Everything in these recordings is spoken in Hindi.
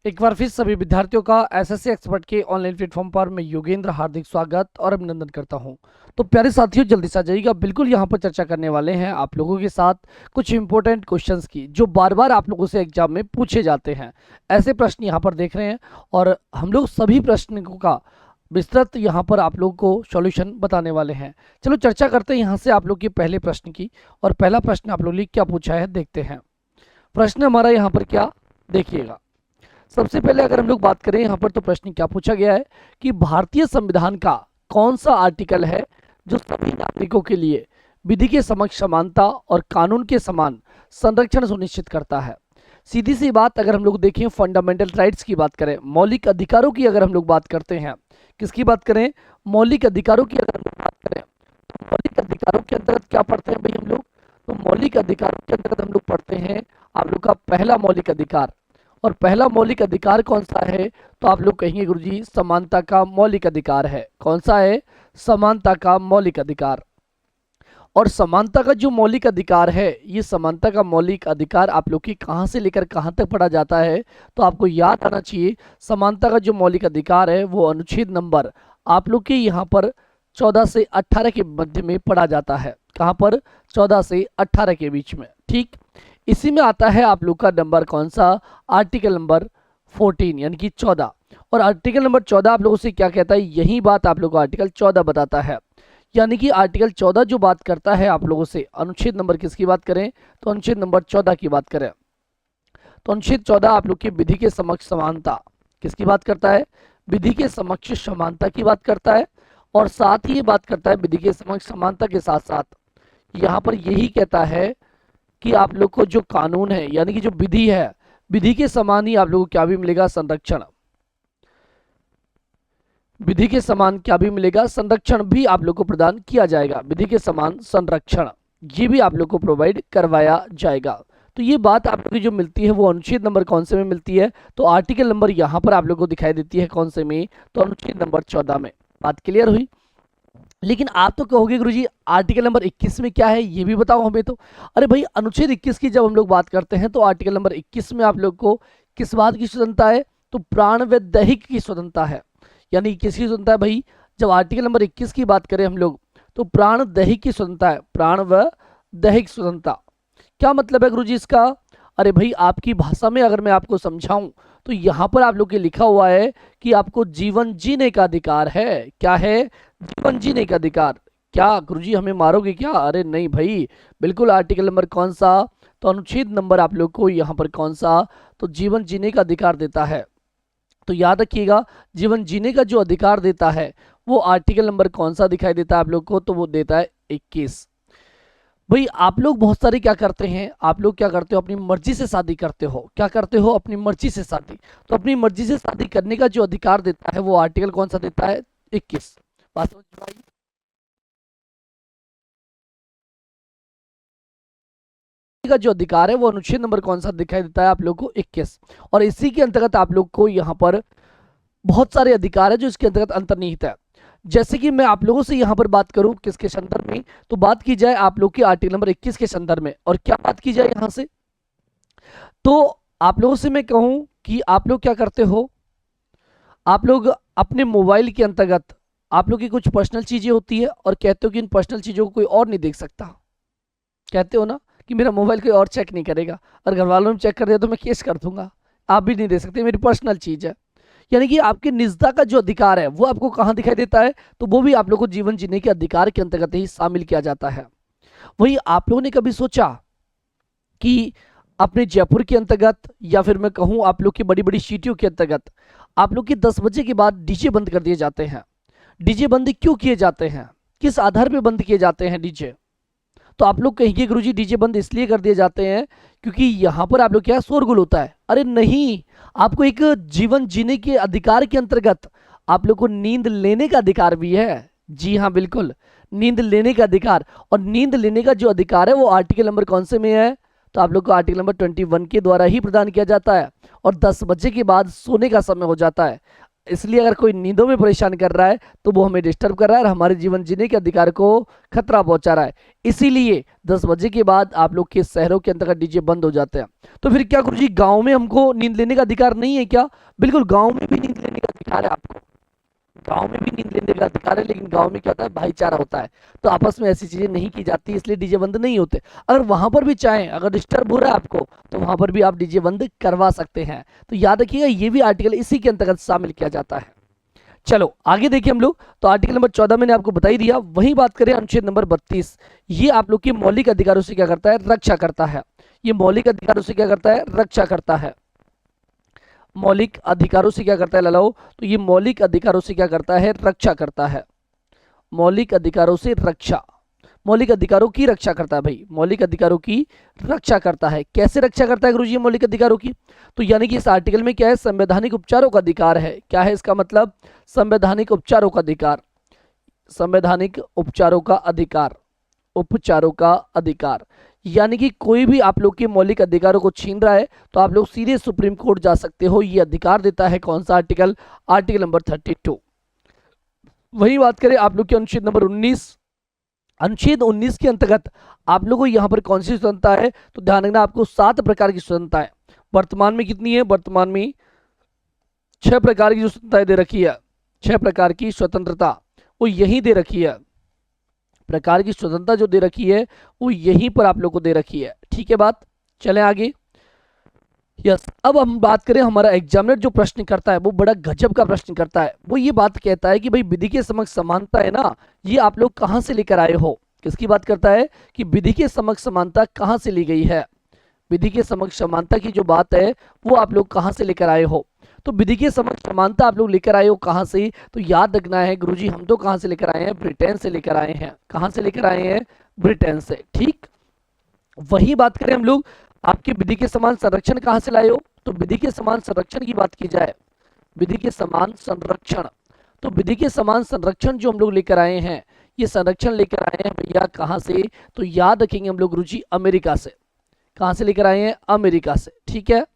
एक बार फिर सभी विद्यार्थियों का एसएससी एक्सपर्ट के ऑनलाइन प्लेटफॉर्म पर मैं योगेंद्र हार्दिक स्वागत और अभिनंदन करता हूं। तो प्यारे साथियों, जल्दी से आ जाइएगा। बिल्कुल यहां पर चर्चा करने वाले हैं आप लोगों के साथ कुछ इंपॉर्टेंट क्वेश्चंस की, जो बार बार आप लोगों से एग्जाम में पूछे जाते हैं। ऐसे प्रश्न यहां पर देख रहे हैं और हम लोग सभी प्रश्नों का विस्तृत यहाँ पर आप लोग को सॉल्यूशन बताने वाले हैं। चलो चर्चा करते हैं यहाँ से आप लोग के पहले प्रश्न की। और पहला प्रश्न आप लोग ने क्या पूछा है देखते हैं। प्रश्न हमारा यहाँ पर क्या, देखिएगा। सबसे पहले अगर हम लोग बात करें यहाँ पर, तो प्रश्न क्या पूछा गया है कि भारतीय संविधान का कौन सा आर्टिकल है जो सभी नागरिकों के लिए विधि के समक्ष समानता और कानून के समान संरक्षण सुनिश्चित करता है। सीधी सी बात, अगर हम लोग देखें फंडामेंटल राइट्स की बात करें, मौलिक अधिकारों की अगर हम लोग बात करते हैं, किसकी बात करें, मौलिक अधिकारों की अगर हम लोग बात करें, तो मौलिक अधिकारों के अंतर्गत क्या पढ़ते हैं भाई हम लोग, तो मौलिक अधिकारों के अंतर्गत हम लोग पढ़ते हैं आप लोग का पहला मौलिक अधिकार। और पहला मौलिक अधिकार कौन सा है, तो आप लोग कहेंगे गुरुजी समानता का मौलिक अधिकार है। कौन सा है, समानता का मौलिक अधिकार। और समानता का जो मौलिक अधिकार है, ये समानता का मौलिक अधिकार आप लोग की कहाँ से लेकर कहाँ तक पढ़ा जाता है, तो आपको याद आना चाहिए समानता का जो मौलिक अधिकार है वो अनुच्छेद नंबर आप लोग के यहाँ पर 14 से 18 के मध्य में पढ़ा जाता है। कहाँ पर, 14 से 18 के बीच में, ठीक। इसी में आता है आप लोग का नंबर कौन सा, आर्टिकल नंबर 14 यानी कि 14। और आर्टिकल नंबर 14 आप लोगों से क्या कहता है, यही बात आप लोगों को आर्टिकल 14 बताता है। यानी कि आर्टिकल 14 जो बात करता है आप लोगों से, अनुच्छेद नंबर किसकी बात करें, तो अनुच्छेद नंबर 14 की बात करें, तो अनुच्छेद 14 आप लोग की विधि के समक्ष समानता किसकी बात करता है, विधि के समक्ष समानता की बात करता है। और साथ ही ये बात करता है विधि के समक्ष समानता के साथ साथ यहाँ पर यही कहता है कि आप लोग को जो कानून है यानी कि जो विधि है, विधि के समान ही आप लोगों को क्या भी मिलेगा, संरक्षण। विधि के समान क्या भी मिलेगा, संरक्षण भी आप लोग को प्रदान किया जाएगा। विधि के समान संरक्षण ये भी आप लोग को प्रोवाइड करवाया जाएगा। तो ये बात आप लोग की जो मिलती है वो अनुच्छेद नंबर कौन से में मिलती है, तो आर्टिकल नंबर यहाँ पर आप लोग को दिखाई देती है कौन से में, तो अनुच्छेद नंबर 14 में। बात क्लियर हुई। लेकिन आप तो कहोगे गुरुजी आर्टिकल नंबर 21 में क्या है ये भी बताओ हमें। तो अरे भाई, अनुच्छेद 21 की जब हम लोग बात करते हैं तो आर्टिकल नंबर 21 में आप लोग को किस बात की स्वतंत्रता है, तो प्राण व दैहिक की स्वतंत्रता है। यानी किसकी स्वतंत्रता है भाई, जब आर्टिकल नंबर 21 की बात करें हम लोग, तो प्राण दैहिक की स्वतंत्रता है, प्राण व दैहिक स्वतंत्रता। क्या मतलब है गुरुजी इसका, अरे भाई आपकी भाषा में अगर मैं आपको समझाऊं तो यहाँ पर आप लोग के लिखा हुआ है कि आपको जीवन जीने का अधिकार है। क्या है, जीवन जीने का अधिकार। क्या गुरुजी हमें मारोगे क्या, अरे नहीं भाई, बिल्कुल आर्टिकल नंबर कौन सा, तो अनुच्छेद नंबर आप लोग को यहाँ पर कौन सा, तो जीवन जीने का अधिकार देता है। तो याद रखिएगा, जीवन जीने का जो अधिकार देता है वो आर्टिकल नंबर कौन सा दिखाई देता है आप लोग को, तो वो देता है 21। भाई आप लोग बहुत सारे क्या करते हैं, आप लोग क्या करते हो, अपनी मर्जी से शादी करते हो। क्या करते हो, अपनी मर्जी से शादी। तो अपनी मर्जी से शादी करने का जो अधिकार देता है वो आर्टिकल कौन सा देता है, 21। बात समझ में आई। का जो अधिकार है वो अनुच्छेद नंबर कौन सा दिखाई देता है आप लोग को, 21। और इसी के अंतर्गत आप लोग को यहाँ पर बहुत सारे अधिकार है जो इसके अंतर्गत अंतर्निहित है। जैसे कि मैं आप लोगों से यहाँ पर बात करूं किसके संदर्भ में, तो बात की जाए आप लोग की आर्टिकल नंबर 21 के संदर्भ में। और क्या बात की जाए यहाँ से, तो आप लोगों से मैं कहूं कि आप लोग क्या करते हो, आप लोग अपने मोबाइल के अंतर्गत आप लोग की कुछ पर्सनल चीजें होती है और कहते हो कि इन पर्सनल चीजों को कोई और नहीं देख सकता। कहते हो ना कि मेरा मोबाइल कोई और चेक नहीं करेगा, और घर वालों ने चेक कर दिया तो मैं केस कर दूंगा, आप भी नहीं दे सकते, मेरी पर्सनल चीज है। यानी कि आपकी निजता का जो अधिकार है वो आपको कहाँ दिखाई देता है, तो वो भी आप लोग को जीवन जीने के अधिकार के अंतर्गत ही शामिल किया जाता है। वही आप लोगों ने कभी सोचा कि अपने जयपुर के अंतर्गत या फिर मैं कहूँ आप लोग की बड़ी बड़ी सिटियों के अंतर्गत आप लोग के 10 बजे के बाद डीजे बंद कर दिए जाते हैं। डीजे बंद क्यों किए जाते हैं, किस आधार पर बंद किए जाते हैं डीजे, तो आप लोग कहेंगे गुरुजी डीजे बंद इसलिए कर दिए जाते हैं क्योंकि यहाँ पर आप लोग क्या शोरगुल होता है। अरे नहीं, आपको एक जीवन जीने के अधिकार के अंतर्गत आप लोग को नींद लेने का अधिकार भी है। जी हाँ बिल्कुल, नींद लेने का अधिकार। और नींद लेने का जो अधिकार है वो आर्टिकल नंबर कौन से में है, तो आप लोग को आर्टिकल नंबर 21 के द्वारा ही प्रदान किया जाता है। और 10 बजे के बाद सोने का समय हो जाता है। इसलिए अगर कोई नींदों में परेशान कर रहा है तो वो हमें डिस्टर्ब कर रहा है और हमारे जीवन जीने के अधिकार को खतरा पहुंचा रहा है। इसीलिए 10 बजे के बाद आप लोग के शहरों के अंतर्गत डीजे बंद हो जाते हैं। तो फिर क्या गुरुजी गांव में हमको नींद लेने का अधिकार नहीं है क्या? बिल्कुल, गांव में भी नींद लेने का अधिकार है आपको, गांव में भी नींद लेने का अधिकार है, लेकिन गांव में क्या होता है, भाईचारा होता है, तो आपस में ऐसी चीजें नहीं की जाती, इसलिए डीजे बंद नहीं होते। अगर वहां पर भी चाहें, अगर डिस्टर्ब हो रहा है आपको, तो वहां पर भी आप डीजे बंद करवा सकते हैं। तो याद रखिएगा, ये भी आर्टिकल इसी के अंतर्गत शामिल किया जाता है। चलो आगे देखिए हम लोग, तो आर्टिकल नंबर 14 मैंने आपको बता ही दिया। वही बात करें अनुच्छेद नंबर 32, ये आप लोग के मौलिक अधिकारों से क्या करता है, रक्षा करता है। ये मौलिक अधिकारों से क्या करता है, रक्षा करता है। मौलिक अधिकारों से क्या करता है लालाओ, तो ये मौलिक अधिकारों से क्या करता है, रक्षा करता है। मौलिक अधिकारों से रक्षा, मौलिक अधिकारों की रक्षा करता है भाई, मौलिक अधिकारों की रक्षा करता है। कैसे रक्षा करता है गुरुजी मौलिक अधिकारों की? तो यानी कि इस आर्टिकल में क्या है, संवैधानिक उपचारों का अधिकार है। क्या है इसका मतलब? संवैधानिक उपचारों का अधिकार, संवैधानिक उपचारों का अधिकार, उपचारों का अधिकार। यानी कि कोई भी आप लोग के मौलिक अधिकारों को छीन रहा है तो आप लोग सीधे सुप्रीम कोर्ट जा सकते हो, ये अधिकार देता है कौन सा आर्टिकल, आर्टिकल नंबर 32। वही बात करें आप लोग के अनुच्छेद नंबर 19, अनुच्छेद 19 के अंतर्गत आप लोगों को यहाँ पर कौन सी स्वतंत्रता है, तो ध्यान रखना आपको 7 प्रकार की स्वतंत्रता है। वर्तमान में कितनी है, वर्तमान में 6 प्रकार की जो स्वतंत्रता दे रखी है, 6 प्रकार की स्वतंत्रता वो यही दे रखी है, प्रकार की स्वतंत्रता जो दे रखी है वो यहीं पर आप लोग को दे रखी है। ठीक है बात, चलें आगे। यस, अब हम बात करें, हमारा एग्जामिनर जो प्रश्न करता है वो बड़ा गजब का प्रश्न करता है। वो ये बात कहता है कि भाई विधि के समक्ष समानता है ना, ये आप लोग कहाँ से लेकर आए हो? किसकी बात करता है कि विधि के समक्ष समानता कहाँ से ली गई है, विधि के समक्ष समानता की जो बात है वो आप लोग कहाँ से लेकर आए हो? तो विधि के समक्ष समानता आप लोग लेकर आए हो कहाँ से? तो याद रखना है गुरुजी, हम तो कहाँ से लेकर आए हैं, ब्रिटेन से लेकर आए हैं। कहाँ से लेकर आए हैं? ब्रिटेन से। ठीक, वही बात करें हम लोग, आपके विधि के समान संरक्षण कहाँ से लाए हो? तो विधि के समान संरक्षण की बात की जाए, विधि के समान संरक्षण, तो विधि के समान संरक्षण जो हम लोग लेकर आए हैं, ये संरक्षण लेकर आए हैं भैया कहाँ से? तो याद रखेंगे हम लोग गुरुजी, अमेरिका से। कहाँ से लेकर आए हैं? अमेरिका से। ठीक है,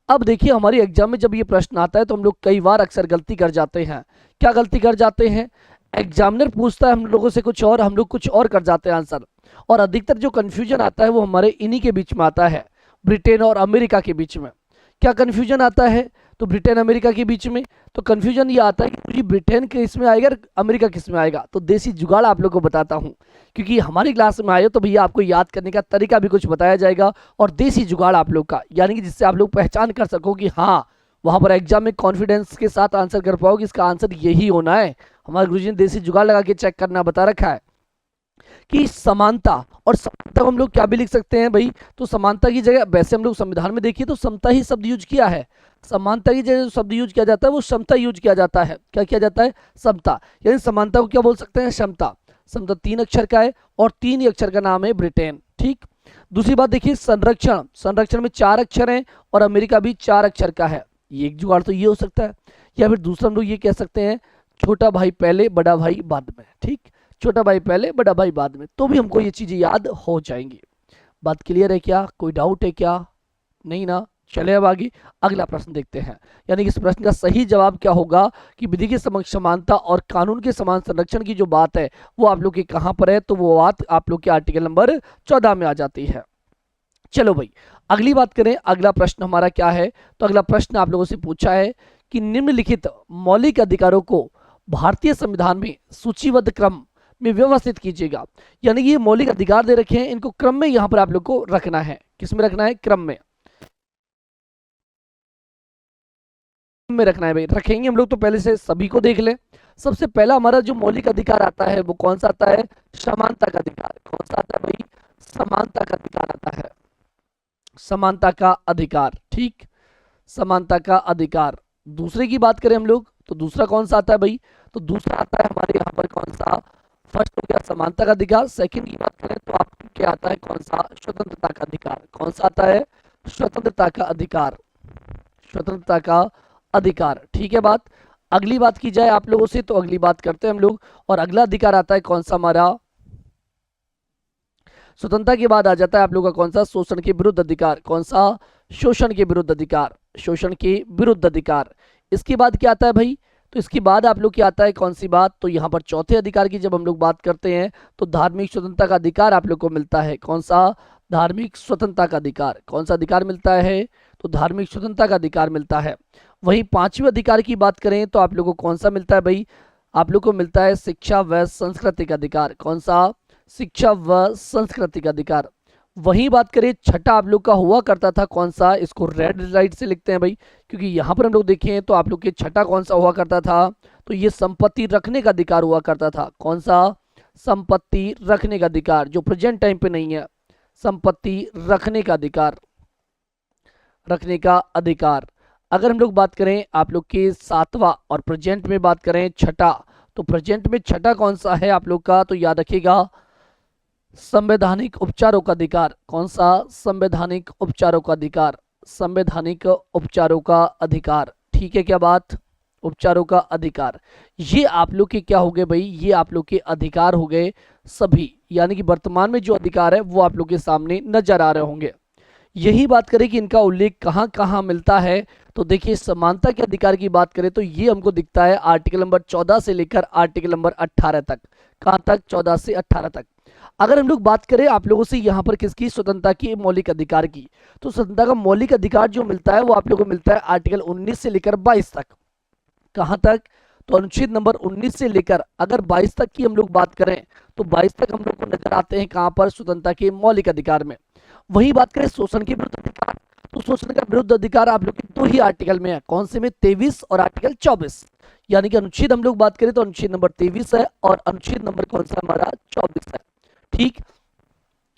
अब देखिए हमारी एग्जाम में जब ये प्रश्न आता है तो हम लोग कई बार अक्सर गलती कर जाते हैं। क्या गलती कर जाते हैं? एग्जामिनर पूछता है हम लोगों से कुछ और, हम लोग कुछ और कर जाते हैं आंसर, और अधिकतर जो कंफ्यूजन आता है वो हमारे इन्हीं के बीच में आता है, ब्रिटेन और अमेरिका के बीच में। क्या कंफ्यूजन आता है? तो ब्रिटेन अमेरिका के बीच में तो कंफ्यूजन ये आता है कि ब्रिटेन किस में आएगा, अमेरिका किस में आएगा। तो देसी जुगाड़ आप लोग को बताता हूँ, क्योंकि हमारी क्लास में आए हो तो भैया आपको याद करने का तरीका भी कुछ बताया जाएगा, और देसी जुगाड़ आप लोग का, यानी कि जिससे आप लोग पहचान कर सको कि हाँ वहाँ पर एग्जाम में कॉन्फिडेंस के साथ आंसर कर पाओ कि इसका आंसर यही होना है। हमारे गुरुजी ने देसी जुगाड़ लगा के चेक करना बता रखा है कि समानता, और समानता को हम लोग क्या भी लिख सकते हैं भाई, तो समानता की जगह वैसे हम लोग संविधान में देखिए तो समता ही शब्द यूज किया है, समानता की जगह जो शब्द यूज किया जाता है वो समता यूज किया जाता है। क्या किया जाता है? समता। यानी समानता को क्या बोल सकते हैं? क्षमता। समता 3 अक्षर का है और 3 ही अक्षर का नाम है ब्रिटेन। ठीक, दूसरी बात देखिए संरक्षण, संरक्षण में 4 अक्षर हैं और अमेरिका भी 4 अक्षर का है। ये एक जुगाड़ तो ये हो सकता है, या फिर दूसरा हम लोग ये कह सकते हैं छोटा भाई पहले बड़ा भाई बाद में। ठीक, छोटा भाई पहले बड़ा भाई बाद में, तो भी हमको ये चीजें याद हो जाएंगी। बात क्लियर है क्या? कोई डाउट है क्या? नहीं ना? चले अब आगे अगला प्रश्न देखते हैं। यानी कि इस प्रश्न का सही जवाब क्या होगा कि विधि के समक्ष समानता और कानून के समान संरक्षण की जो बात है वो आप लोग के कहां पर है? तो वो बात आप लोग के आर्टिकल नंबर 14 में आ जाती है। चलो भाई अगली बात करें, अगला प्रश्न हमारा क्या है? तो अगला प्रश्न आप लोगों से पूछा है कि निम्नलिखित मौलिक अधिकारों को भारतीय संविधान में सूचीबद्ध क्रम में व्यवस्थित कीजिएगा। यानी कि ये मौलिक अधिकार दे रखे हैं, इनको क्रम में यहां पर आप लोग को रखना है। किस में रखना है? क्रम में रखना है भाई। रखेंगे हम लोग तो पहले से सभी को देख ले। सबसे पहला हमारा जो मौलिक अधिकार आता है वो कौन सा आता है? समानता का अधिकार। कौन सा आता है भाई? समानता का अधिकार आता है, समानता का अधिकार। ठीक, समानता का अधिकार। दूसरे की बात करें हम लोग तो दूसरा कौन सा आता है भाई? तो दूसरा आता है हमारे यहाँ पर कौन सा? फर्स्ट हो गया समानता का अधिकार। सेकंड की बात करें तो आपको क्या आता है? कौन सा? स्वतंत्रता का अधिकार। कौन सा आता है? स्वतंत्रता का अधिकार, स्वतंत्रता का अधिकार। ठीक है बात। अगली बात की जाए आप लोगों से तो अगली बात करते हैं हम लोग, और अगला अधिकार आता है कौन सा हमारा? स्वतंत्रता के बाद आ जाता है आप लोगों का कौन सा? शोषण के विरुद्ध अधिकार। कौन सा? शोषण के विरुद्ध अधिकार, शोषण के विरुद्ध अधिकार। इसके बाद क्या आता है भाई? तो इसके बाद आप लोग की आता है कौन सी बात, तो यहाँ पर चौथे अधिकार की जब हम लोग बात करते हैं तो धार्मिक स्वतंत्रता का अधिकार आप लोग को मिलता है। कौन सा, धार्मिक स्वतंत्रता का अधिकार। कौन सा अधिकार मिलता है, तो धार्मिक स्वतंत्रता का अधिकार मिलता है। वहीं पांचवें अधिकार की बात करें तो आप लोग को कौन सा मिलता है भाई, आप लोग को मिलता है शिक्षा व संस्कृति का अधिकार। कौन सा, शिक्षा व संस्कृति का अधिकार। वहीं बात करें छठा आप लोग का हुआ करता था कौन सा, इसको रेड लाइट से लिखते हैं भाई, क्योंकि यहाँ पर हम लोग देखें तो आप लोग के छठा कौन सा हुआ करता था, तो ये संपत्ति रखने का अधिकार हुआ करता था। कौन सा, संपत्ति रखने का अधिकार, जो प्रेजेंट टाइम पे नहीं है। संपत्ति रखने का अधिकार, रखने का अधिकार। अगर हम लोग बात करें आप लोग के सातवां और प्रेजेंट में बात करें छठा, तो प्रेजेंट में छठा कौन सा है आप लोग का, तो याद रखिएगा संवैधानिक उपचारों का अधिकार। कौन सा, संवैधानिक उपचारों का अधिकार। संवैधानिक उपचारों का अधिकार, ठीक है क्या बात, उपचारों का अधिकार। ये आप लोग के क्या हो गए भाई, ये आप लोग के अधिकार हो गए सभी, यानी कि वर्तमान में जो अधिकार है वो आप लोग के सामने नजर आ रहे होंगे। यही बात करें कि इनका उल्लेख कहाँ कहाँ मिलता है, तो देखिए समानता के अधिकार की बात करें तो ये हमको दिखता है आर्टिकल नंबर 14 से लेकर आर्टिकल नंबर 18 तक। कहाँ तक, 14 से 18 तक। अगर हम लोग बात करें आप लोगों से यहाँ पर किसकी, स्वतंत्रता की, मौलिक अधिकार की, तो स्वतंत्रता का मौलिक अधिकार जो मिलता है वो आप लोगों को मिलता है आर्टिकल 19 से लेकर 22 तक। कहाँ तक, तो अनुच्छेद नंबर 19 से लेकर अगर 22 तक की हम लोग बात करें तो 22 तक हम लोग को नजर आते हैं कहाँ पर, स्वतंत्रता के मौलिक अधिकार में। वही बात करें शोषण के विरुद्ध अधिकार, तो शोषण का विरुद्ध अधिकार आप लोग के दो ही आर्टिकल में है। कौन से में, 23 और आर्टिकल 24, यानी कि अनुच्छेद हम लोग बात करें तो अनुच्छेद नंबर 23 है और अनुच्छेद नंबर कौन सा हमारा, 24 है। ठीक,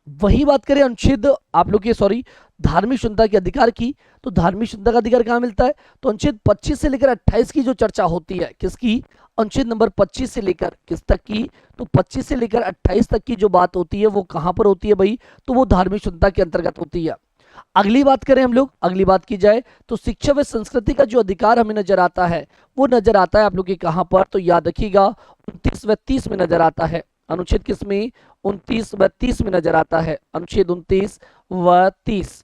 वही बात करें अनुच्छेद आप लोग के सॉरी धार्मिक स्वतंत्रता के अधिकार की, तो धार्मिक स्वतंत्रता का अधिकार कहाँ मिलता है, तो अनुच्छेद 25 से लेकर 28 की जो चर्चा होती है, किसकी, अनुच्छेद नंबर 25 से लेकर किस तक की, तो 25 से लेकर 28 तक की जो बात होती है वो कहां पर होती है भाई, तो वो धार्मिक स्वतंत्रता के अंतर्गत होती है। अगली बात करें हम लोग, अगली बात की जाए तो शिक्षा व संस्कृति का जो अधिकार हमें नजर आता है वो नजर आता है आप लोग के कहां पर, तो याद रखिएगा 29 व 30 में नजर आता है। अनुच्छेद किसमें, 29 व 30 में नजर आता है, अनुच्छेद 29 व 30।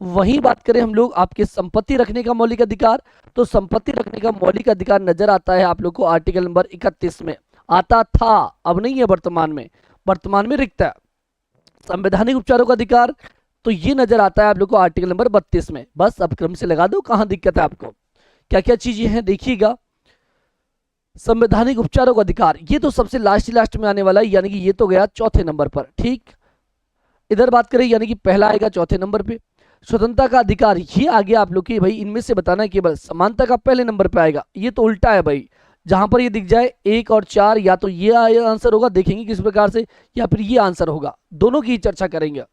वही बात करें हम लोग आपके संपत्ति रखने का मौलिक अधिकार, तो संपत्ति रखने का मौलिक अधिकार नजर आता है आप लोग को आर्टिकल नंबर 31 में। आता था, अब नहीं है वर्तमान में, वर्तमान में रिक्त है। संवैधानिक उपचारों का अधिकार तो ये नजर आता है आप लोग को आर्टिकल नंबर 32 में। बस अब क्रम से लगा दो कहां दिक्कत है आपको, क्या क्या चीजें हैं देखिएगा। संवैधानिक उपचारों का अधिकार ये तो सबसे लास्ट में आने वाला है, यानी कि ये तो गया चौथे नंबर पर। ठीक, इधर बात करें यानी कि पहला आएगा चौथे नंबर पे। स्वतंत्रता का अधिकार ये आ गया आप लोग की भाई, इनमें से बताना है केवल समानता का पहले नंबर पे आएगा, ये तो उल्टा है भाई। जहां पर ये दिख जाए 1 और 4 या तो ये आंसर होगा, देखेंगे किस प्रकार से, या फिर ये आंसर होगा, दोनों की चर्चा करेंगे।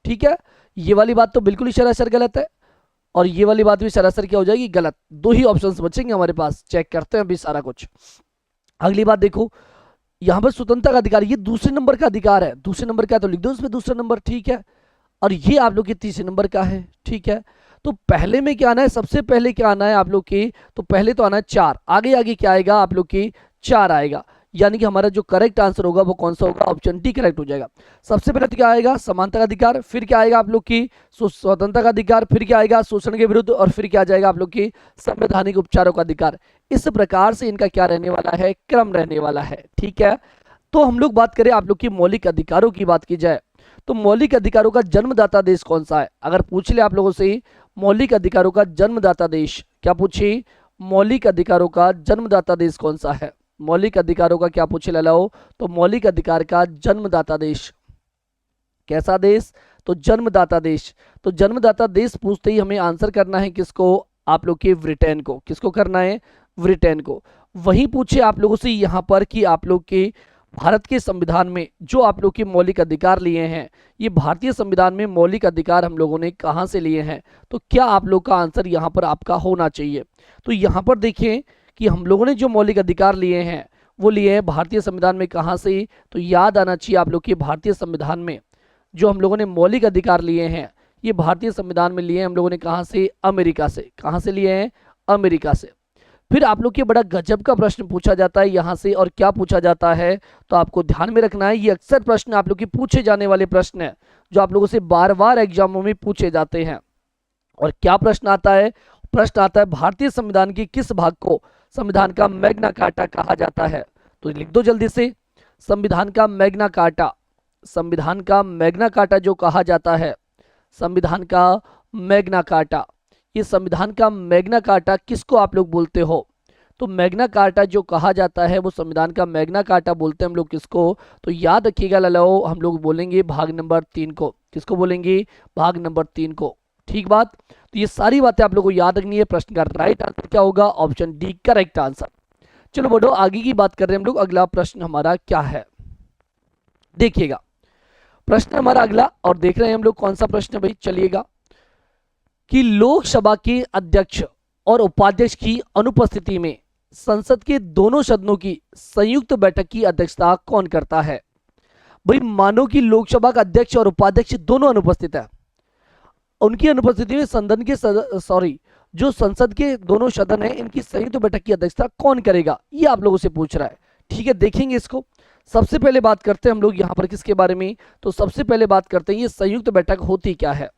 ठीक है, ये वाली बात तो बिल्कुल ही सरासर गलत है और ये वाली बात भी सरासर क्या हो जाएगी, गलत। दो ही ऑप्शंस बचेंगे हमारे पास, चेक करते हैं अभी सारा कुछ। अगली बात देखो, यहां पर स्वतंत्रता का अधिकार ये दूसरे नंबर का अधिकार है, दूसरे नंबर का है तो लिख दो उसमें दूसरा नंबर। ठीक है, और ये आप लोग के तीसरे नंबर का है। ठीक है, तो पहले में क्या आना है, सबसे पहले क्या आना है आप लोग के, तो पहले तो आना है 4, आगे आगे क्या आएगा आप लोग के 4 आएगा, यानी कि हमारा जो करेक्ट आंसर होगा वो कौन सा होगा, ऑप्शन डी करेक्ट हो जाएगा। सबसे पहले तो क्या आएगा, समानता का अधिकार, फिर क्या आएगा आप लोग की स्वतंत्रता का अधिकार, फिर क्या आएगा शोषण के विरुद्ध, और फिर क्या आ जाएगा आप लोग की संवैधानिक उपचारों का अधिकार। इस प्रकार से इनका क्या रहने वाला है, क्रम रहने वाला है। ठीक है, तो हम लोग बात करें आप लोग की मौलिक अधिकारों की बात की जाए तो मौलिक अधिकारों का जन्मदाता देश कौन सा है। अगर पूछ ले आप लोगों से मौलिक अधिकारों का जन्मदाता देश, क्या पूछे, मौलिक अधिकारों का जन्मदाता देश कौन सा है, मौलिक अधिकारों का क्या पूछे लाओ, तो मौलिक अधिकार का जन्मदाता देश कैसा देश, तो जन्मदाता देश। तो जन्मदाता देश पूछते ही हमें आंसर करना है किसको, आप लोग के ब्रिटेन को। किसको करना है, ब्रिटेन को। वहीं पूछे आप लोगों से यहाँ पर कि आप लोग के भारत के संविधान में जो आप लोग के मौलिक अधिकार लिए हैं, ये भारतीय संविधान में मौलिक अधिकार हम लोगों ने कहाँ से लिए हैं, तो क्या आप लोग का आंसर यहाँ पर आपका होना चाहिए। तो यहाँ पर देखिए कि हम लोगों ने जो मौलिक अधिकार लिए हैं वो लिए हैं भारतीय संविधान में, कहाँ से, तो याद आना चाहिए आप लोग के भारतीय संविधान में जो हम लोगों ने मौलिक अधिकार लिए हैं ये भारतीय संविधान में लिए हैं हम लोगों ने कहाँ से, अमेरिका से। कहाँ से लिए हैं, अमेरिका से। फिर आप लोग के बड़ा गजब का प्रश्न पूछा जाता है यहाँ से, और क्या पूछा जाता है तो आपको ध्यान में रखना है, ये अक्सर प्रश्न आप लोग के पूछे जाने वाले प्रश्न है जो आप लोगों से बार बार एग्जामों में पूछे जाते हैं। और क्या प्रश्न आता है, प्रश्न आता है भारतीय संविधान के किस भाग को संविधान का मैग्ना कार्टा कहा जाता है? तो लिख दो जल्दी से, संविधान का मैग्ना कार्टा, संविधान का मैग्ना कार्टा जो कहा जाता है, संविधान का मैग्ना कार्टा, ये संविधान का मैग्ना कार्टा किसको आप लोग बोलते हो? तो मैग्ना कार्टा जो कहा जाता है वो संविधान का मैग्ना कार्टा बोलते हैं हम लोग किसको? तो याद रखिएगा लालो, हम लोग बोलेंगे भाग नंबर 3 को। किसको बोलेंगे? भाग नंबर 3 को। ठीक बात। तो ये सारी बातें आप लोग को याद रखनी है। प्रश्न का राइट आंसर क्या होगा? Option D correct answer. चलो बढ़ो, आगे की बात कर रहे हैं हम लोग। अगला प्रश्न हमारा क्या है देखिएगा, प्रश्न हमारा अगला, और देख रहे हैं हम लोग कौन सा प्रश्न है भाई, चलिएगा, कि लोकसभा के अध्यक्ष और उपाध्यक्ष की अनुपस्थिति में संसद के दोनों सदनों की संयुक्त बैठक की अध्यक्षता कौन करता है? भाई मानो कि लोकसभा का अध्यक्ष और उपाध्यक्ष दोनों अनुपस्थित है, उनकी अनुपस्थिति में सदन के जो संसद के दोनों सदन है इनकी संयुक्त बैठक की अध्यक्षता कौन करेगा, ये आप लोगों से पूछ रहा है। ठीक है, देखेंगे इसको। सबसे पहले बात करते हैं हम लोग यहाँ पर किसके बारे में, तो सबसे पहले बात करते हैं ये संयुक्त बैठक होती क्या है।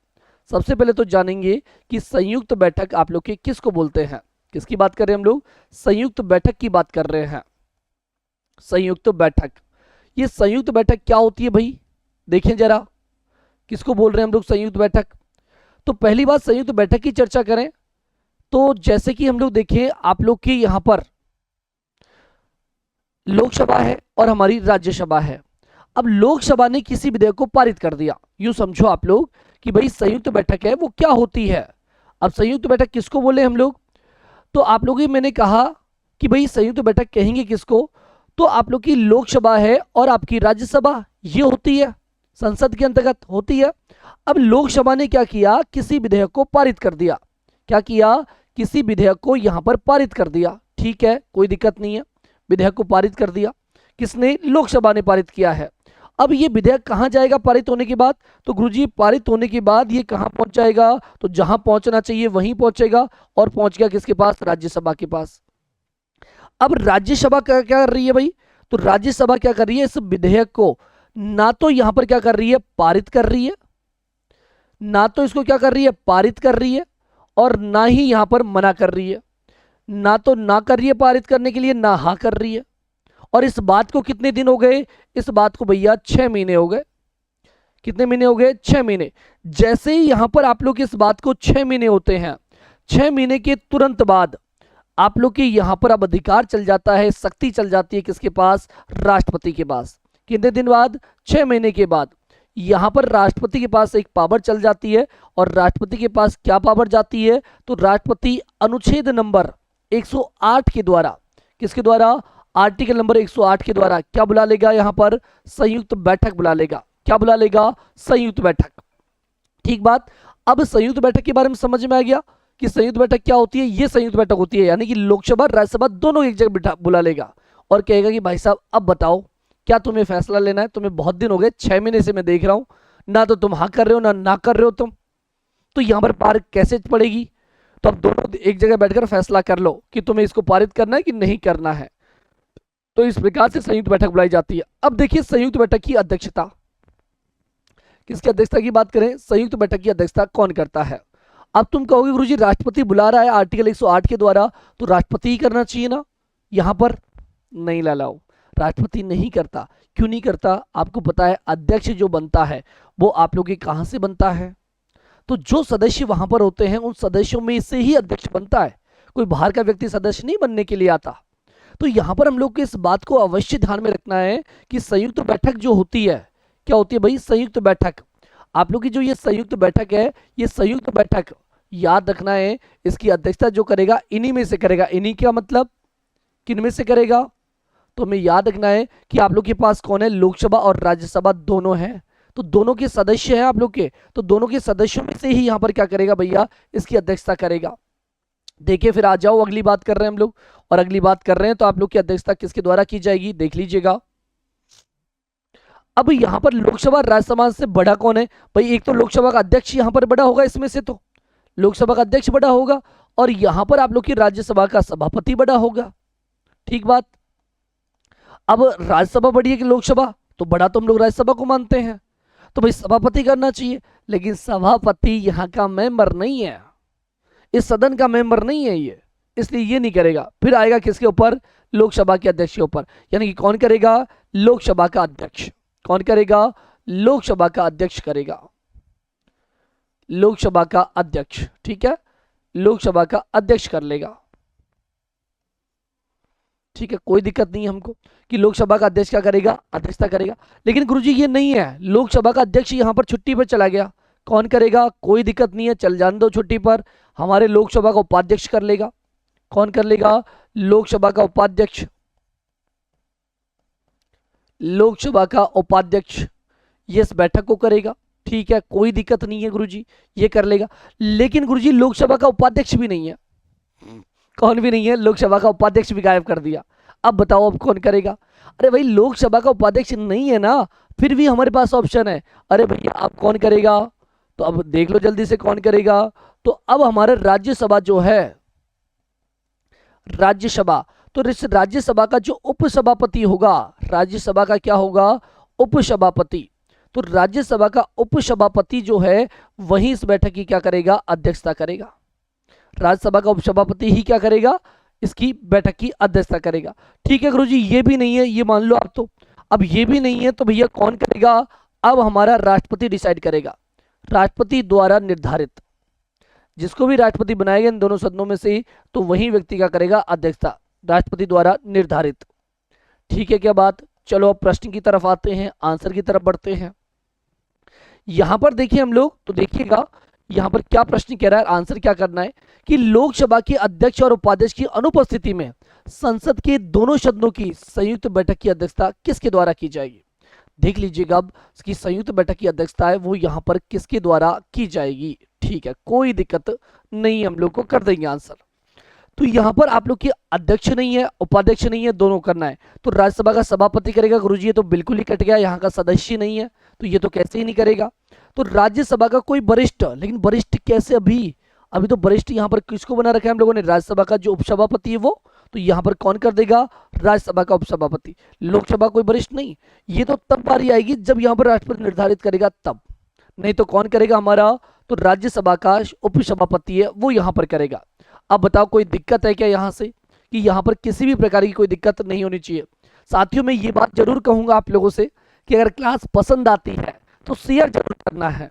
सबसे पहले तो जानेंगे कि संयुक्त बैठक आप लोग के किसको बोलते हैं। किसकी बात कर रहे हैं हम लोग? संयुक्त बैठक की बात कर रहे हैं। संयुक्त बैठक, ये संयुक्त बैठक क्या होती है भाई, देखें जरा, किसको बोल रहे हैं हम लोग संयुक्त बैठक? तो पहली बात, संयुक्त बैठक की चर्चा करें तो जैसे कि हम लोग देखें, आप लोग के यहां पर लोकसभा है और हमारी राज्यसभा है। अब लोकसभा ने किसी विधेयक को पारित कर दिया, यूं समझो आप लोग कि भाई संयुक्त बैठक है वो क्या होती है। अब संयुक्त बैठक किसको बोले हम लोग? तो आप लोग ही मैंने कहा कि भाई संयुक्त बैठक कहेंगे किसको, तो आप लोग की लोकसभा है और आपकी राज्यसभा ये होती है, संसद के अंतर्गत होती है। अब लोकसभा ने क्या किया, किसी विधेयक को पारित कर दिया। क्या किया? किसी विधेयक को यहां पर पारित कर दिया। ठीक है, कोई दिक्कत नहीं है, विधेयक को पारित कर दिया। किसने? लोकसभा ने पारित किया है। अब ये विधेयक कहां जाएगा पारित होने के बाद? तो गुरुजी पारित होने के बाद ये कहां पहुंच जाएगा? तो जहां पहुंचना चाहिए वहीं पहुंचेगा, और पहुंच गया किसके पास? राज्यसभा के पास। अब राज्यसभा क्या कर रही है भाई? तो राज्यसभा क्या कर रही है, इस विधेयक को ना तो यहां पर क्या कर रही है, पारित कर रही है, ना तो इसको क्या कर रही है, पारित कर रही है, और ना ही यहां पर मना कर रही है। ना तो ना कर रही है पारित करने के लिए, ना हाँ कर रही है। और इस बात को कितने दिन हो गए? इस बात को भैया 6 महीने हो गए। कितने महीने हो गए? 6 महीने। जैसे ही यहां पर आप लोग इस बात को 6 महीने होते हैं, 6 महीने के तुरंत बाद आप लोग के यहां पर अब अधिकार चल जाता है, शक्ति चल जाती है किसके पास? राष्ट्रपति के पास। कितने दिन बाद? 6 महीने के बाद यहां पर राष्ट्रपति के पास एक पावर चल जाती है। और राष्ट्रपति के पास क्या पावर जाती है? तो राष्ट्रपति अनुच्छेद नंबर 108 के द्वारा, किसके द्वारा? आर्टिकल नंबर 108 के द्वारा क्या बुला लेगा? यहां पर संयुक्त बैठक बुला लेगा। क्या बुला लेगा? संयुक्त बैठक। ठीक बात। अब संयुक्त बैठक के बारे में समझ में आ गया कि संयुक्त बैठक क्या होती है। ये संयुक्त बैठक होती है, यानी कि लोकसभा राज्यसभा दोनों एक जगह बुला लेगा और कहेगा कि भाई साहब अब बताओ क्या तुम्हें फैसला लेना है। तुम्हें बहुत दिन हो गए, 6 महीने से मैं देख रहा हूं, ना तो तुम हाँ कर रहे हो ना कर रहे हो तुम, तो यहां पर पार कैसे पड़ेगी? तो अब दोनों एक जगह बैठकर फैसला कर लो कि तुम्हें इसको पारित करना है कि नहीं करना है। तो इस प्रकार से संयुक्त बैठक बुलाई जाती है। अब देखिए संयुक्त बैठक की अध्यक्षता, किसकी अध्यक्षता की बात करें? संयुक्त बैठक की अध्यक्षता कौन करता है? अब तुम कहोगे गुरुजी राष्ट्रपति बुला रहा है आर्टिकल 108 के द्वारा, तो राष्ट्रपति ही करना चाहिए ना। यहां पर नहीं लालाओ, राष्ट्रपति नहीं करता। क्यों नहीं करता? आपको पता है अध्यक्ष जो बनता है वो आप लोग के कहां से बनता है? तो जो सदस्य वहां पर होते हैं उन सदस्यों में से ही अध्यक्ष बनता है, कोई बाहर का व्यक्ति सदस्य नहीं बनने के लिए आता। तो यहां पर हम लोग को इस बात को अवश्य ध्यान में रखना है कि संयुक्त बैठक जो होती है, क्या होती है भाई? संयुक्त बैठक। आप लोग की जो ये संयुक्त बैठक है, ये संयुक्त बैठक याद रखना है, इसकी अध्यक्षता जो करेगा इन्हीं में से करेगा। इन्हीं का मतलब किन में से करेगा? तो हमें याद रखना है कि आप लोग के पास कौन है? लोकसभा और राज्यसभा दोनों हैं, तो दोनों के सदस्य हैं आप लोग के, तो दोनों के सदस्यों में से ही यहां पर क्या करेगा भैया? इसकी अध्यक्षता करेगा। देखिए फिर आ जाओ, अगली बात कर रहे हैं हम लोग, और अगली बात कर रहे हैं तो आप लोग की अध्यक्षता किसके द्वारा की जाएगी? देख लीजिएगा। अब यहां पर लोकसभा राज्यसभा से बड़ा कौन है भाई? एक तो लोकसभा का अध्यक्ष यहां पर बड़ा होगा, इसमें से तो लोकसभा का अध्यक्ष बड़ा होगा, और यहां पर आप लोग की राज्यसभा का सभापति बड़ा होगा। ठीक बात। अब राज्यसभा बड़ी है कि लोकसभा? तो बड़ा तो हम लोग राज्यसभा को मानते हैं, तो भाई सभापति करना चाहिए, लेकिन सभापति यहां का मेंबर नहीं है, इस सदन का मेंबर नहीं है ये, इसलिए ये नहीं करेगा। फिर आएगा किसके ऊपर? लोकसभा के अध्यक्ष के ऊपर, यानी कि कौन करेगा? लोकसभा का अध्यक्ष। कौन करेगा? लोकसभा का अध्यक्ष करेगा, लोकसभा का अध्यक्ष। ठीक है, लोकसभा का अध्यक्ष कर लेगा। ठीक है, कोई दिक्कत नहीं है हमको कि लोकसभा का अध्यक्ष क्या करेगा? अध्यक्षता करेगा। लेकिन गुरुजी ये नहीं है, लोकसभा का अध्यक्ष यहां पर छुट्टी पर चला गया, कौन करेगा? कोई दिक्कत नहीं है, चल जान दो छुट्टी पर, हमारे लोकसभा का उपाध्यक्ष कर लेगा। कौन कर लेगा? लोकसभा का उपाध्यक्ष। लोकसभा का उपाध्यक्ष ये इस बैठक को करेगा। ठीक है, कोई दिक्कत नहीं है गुरुजी, ये कर लेगा। लेकिन गुरुजी लोकसभा का उपाध्यक्ष भी नहीं है। कौन भी नहीं है? लोकसभा का उपाध्यक्ष भी गायब कर दिया। अब बताओ अब कौन करेगा? अरे भाई लोकसभा का उपाध्यक्ष नहीं है ना, फिर भी हमारे पास ऑप्शन है। अरे भैया अब कौन करेगा? तो अब देख लो जल्दी से कौन करेगा। तो अब हमारे राज्यसभा जो है, राज्यसभा, तो इस राज्यसभा का जो उपसभापति होगा, राज्यसभा का क्या होगा? उपसभापति। तो राज्यसभा का उपसभापति जो है वही इस बैठक की क्या करेगा? अध्यक्षता करेगा। राज्यसभा का उपसभापति ही क्या करेगा? इसकी बैठक की अध्यक्षता करेगा। ठीक है गुरुजी, ये भी नहीं है, ये मान लो आप। तो अब ये भी नहीं है तो भैया कौन करेगा? अब हमारा राष्ट्रपति डिसाइड करेगा, राष्ट्रपति द्वारा निर्धारित। जिसको भी राष्ट्रपति बनाएगा इन दोनों सदनों में से, तो वही व्यक्ति क्या करेगा? अध्यक्षता, राष्ट्रपति द्वारा निर्धारित। ठीक है क्या बात? चलो अब प्रश्न की तरफ आते हैं, आंसर की तरफ बढ़ते हैं। यहां पर देखिए हम लोग, तो देखिएगा यहां पर क्या प्रश्न कह रहा है, आंसर क्या करना है कि लोकसभा के अध्यक्ष और उपाध्यक्ष की अनुपस्थिति में संसद के दोनों सदनों की संयुक्त बैठक की अध्यक्षता किसके द्वारा की जाएगी? देख लीजिएगा अब इसकी संयुक्त बैठक की अध्यक्षता है वो यहां पर किसके द्वारा की जाएगी। ठीक है, कोई दिक्कत नहीं, हम लोग को कर देंगे आंसर। तो यहां पर आप लोग की अध्यक्ष नहीं है, उपाध्यक्ष नहीं है, दोनों करना है। तो राज्यसभा का सभापति करेगा गुरुजी, ये तो बिल्कुल ही कट गया, यहाँ का सदस्य नहीं है तो ये तो कैसे ही नहीं करेगा। तो राज्यसभा का कोई वरिष्ठ, लेकिन वरिष्ठ कैसे? अभी तो वरिष्ठ यहाँ पर किसको बना रखा है हम लोगों ने? राज्यसभा का जो उपसभापति है वो। तो यहाँ पर कौन कर देगा? राज्यसभा का उपसभापति। लोकसभा कोई वरिष्ठ नहीं, ये तो तब बारी आएगी जब यहाँ पर राष्ट्रपति निर्धारित करेगा तब, नहीं तो कौन करेगा हमारा? तो राज्यसभा का उपसभापति है वो यहाँ पर करेगा। अब बताओ कोई दिक्कत है क्या यहाँ से? कि यहाँ पर किसी भी प्रकार की कोई दिक्कत नहीं होनी चाहिए। साथियों मैं ये बात जरूर कहूंगा आप लोगों से कि अगर क्लास पसंद आती है तो शेयर जरूर करना है,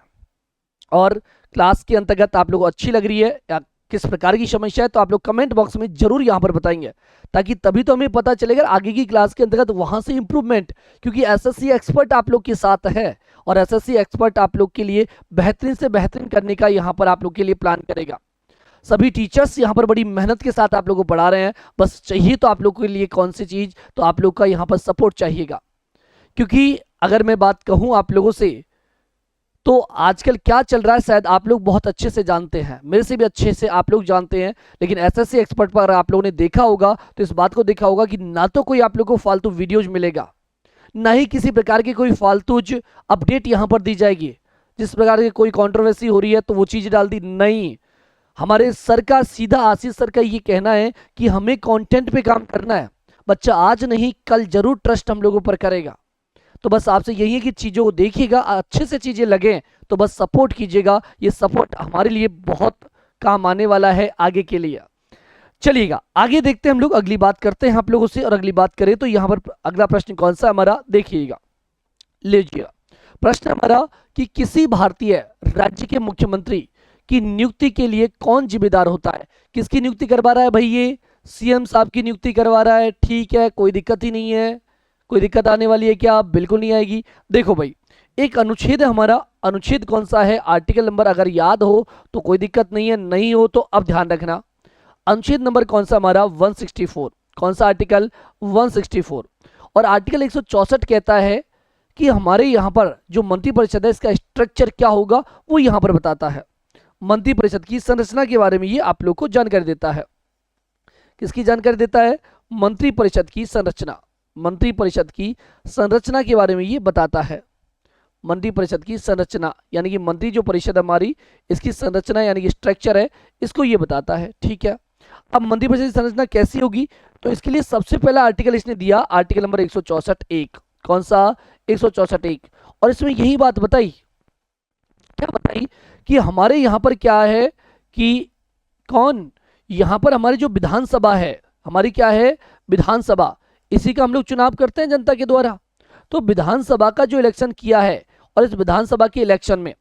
और क्लास के अंतर्गत आप लोगों को अच्छी लग रही है या किस प्रकार की समस्या है तो आप लोग कमेंट बॉक्स में जरूर यहाँ पर बताएंगे, ताकि तभी तो हमें पता चलेगा आगे की क्लास के अंतर्गत वहां से इंप्रूवमेंट। क्योंकि एसएससी एक्सपर्ट आप लोग के साथ है और एसएससी एक्सपर्ट आप लोग के लिए बेहतरीन से बेहतरीन करने का यहाँ पर आप लोग के लिए प्लान करेगा। सभी टीचर्स यहाँ पर बड़ी मेहनत के साथ आप लोगों को पढ़ा रहे हैं, बस चाहिए तो आप लोग के लिए कौन सी चीज? तो आप लोग का यहाँ पर सपोर्ट चाहिएगा। क्योंकि अगर मैं बात कहूँ आप लोगों से तो आजकल क्या चल रहा है शायद आप लोग बहुत अच्छे से जानते हैं, मेरे से भी अच्छे से आप लोग जानते हैं। लेकिन एसएससी एक्सपर्ट पर आप लोगों ने देखा होगा तो इस बात को देखा होगा कि ना तो कोई आप लोगों को फालतू वीडियोज मिलेगा, ना ही किसी प्रकार की कोई फालतूज अपडेट यहाँ पर दी जाएगी। जिस प्रकार की कोई कंट्रोवर्सी हो रही है तो वो चीज़ डाल दी, नहीं। हमारे सर का सीधा, आशीष सर का ये कहना है कि हमें कंटेंट पे काम करना है। बच्चा आज नहीं कल जरूर ट्रस्ट हम लोगों पर करेगा। तो बस आपसे यही है कि चीज़ों को देखिएगा, अच्छे से चीज़ें लगें तो बस सपोर्ट कीजिएगा। ये सपोर्ट हमारे लिए बहुत काम आने वाला है आगे के लिए। चलिएगा आगे देखते हैं हम लोग, अगली बात करते हैं आप लोगों से। और अगली बात करें तो यहाँ पर अगला प्रश्न कौन सा हमारा देखिएगा, लीजिएगा प्रश्न हमारा कि किसी भारतीय राज्य के मुख्यमंत्री की नियुक्ति के लिए कौन जिम्मेदार होता है? किसकी नियुक्ति करवा रहा है भाई? ये सीएम साहब की नियुक्ति करवा रहा है। ठीक है, कोई दिक्कत ही नहीं है। कोई दिक्कत आने वाली है क्या? बिल्कुल नहीं आएगी। देखो भाई, एक अनुच्छेद है हमारा, अनुच्छेद कौन सा है? आर्टिकल नंबर अगर याद हो तो कोई दिक्कत नहीं है, नहीं हो तो अब ध्यान रखना। अनुच्छेद नंबर कौन सा हमारा? 164। कौन सा आर्टिकल? 164। और आर्टिकल 164 कहता है कि हमारे यहाँ पर जो मंत्रिपरिषद है इसका स्ट्रक्चर क्या होगा वो यहाँ पर बताता है। मंत्रिपरिषद की संरचना के बारे में ये आप लोग को जानकारी देता है। किसकी जानकारी देता है? मंत्रिपरिषद की संरचना। मंत्रिपरिषद की संरचना के बारे में ये बताता है। मंत्रिपरिषद की संरचना यानी कि मंत्री जो परिषद हमारी, इसकी संरचना यानी कि स्ट्रक्चर है, इसको ये बताता है। ठीक है, अब मंत्रिपरिषद की संरचना कैसी होगी तो इसके लिए सबसे पहला आर्टिकल इसने दिया, आर्टिकल नंबर 164(1). कौन सा? 164(1). और इसमें यही बात बताई, क्या बताई कि हमारे यहाँ पर क्या है कि कौन, यहाँ पर हमारी जो विधानसभा है, हमारी क्या है, विधानसभा, इसी का हम लोग चुनाव करते हैं जनता के द्वारा। तो विधानसभा का जो इलेक्शन किया है, और इस विधानसभा के इलेक्शन में,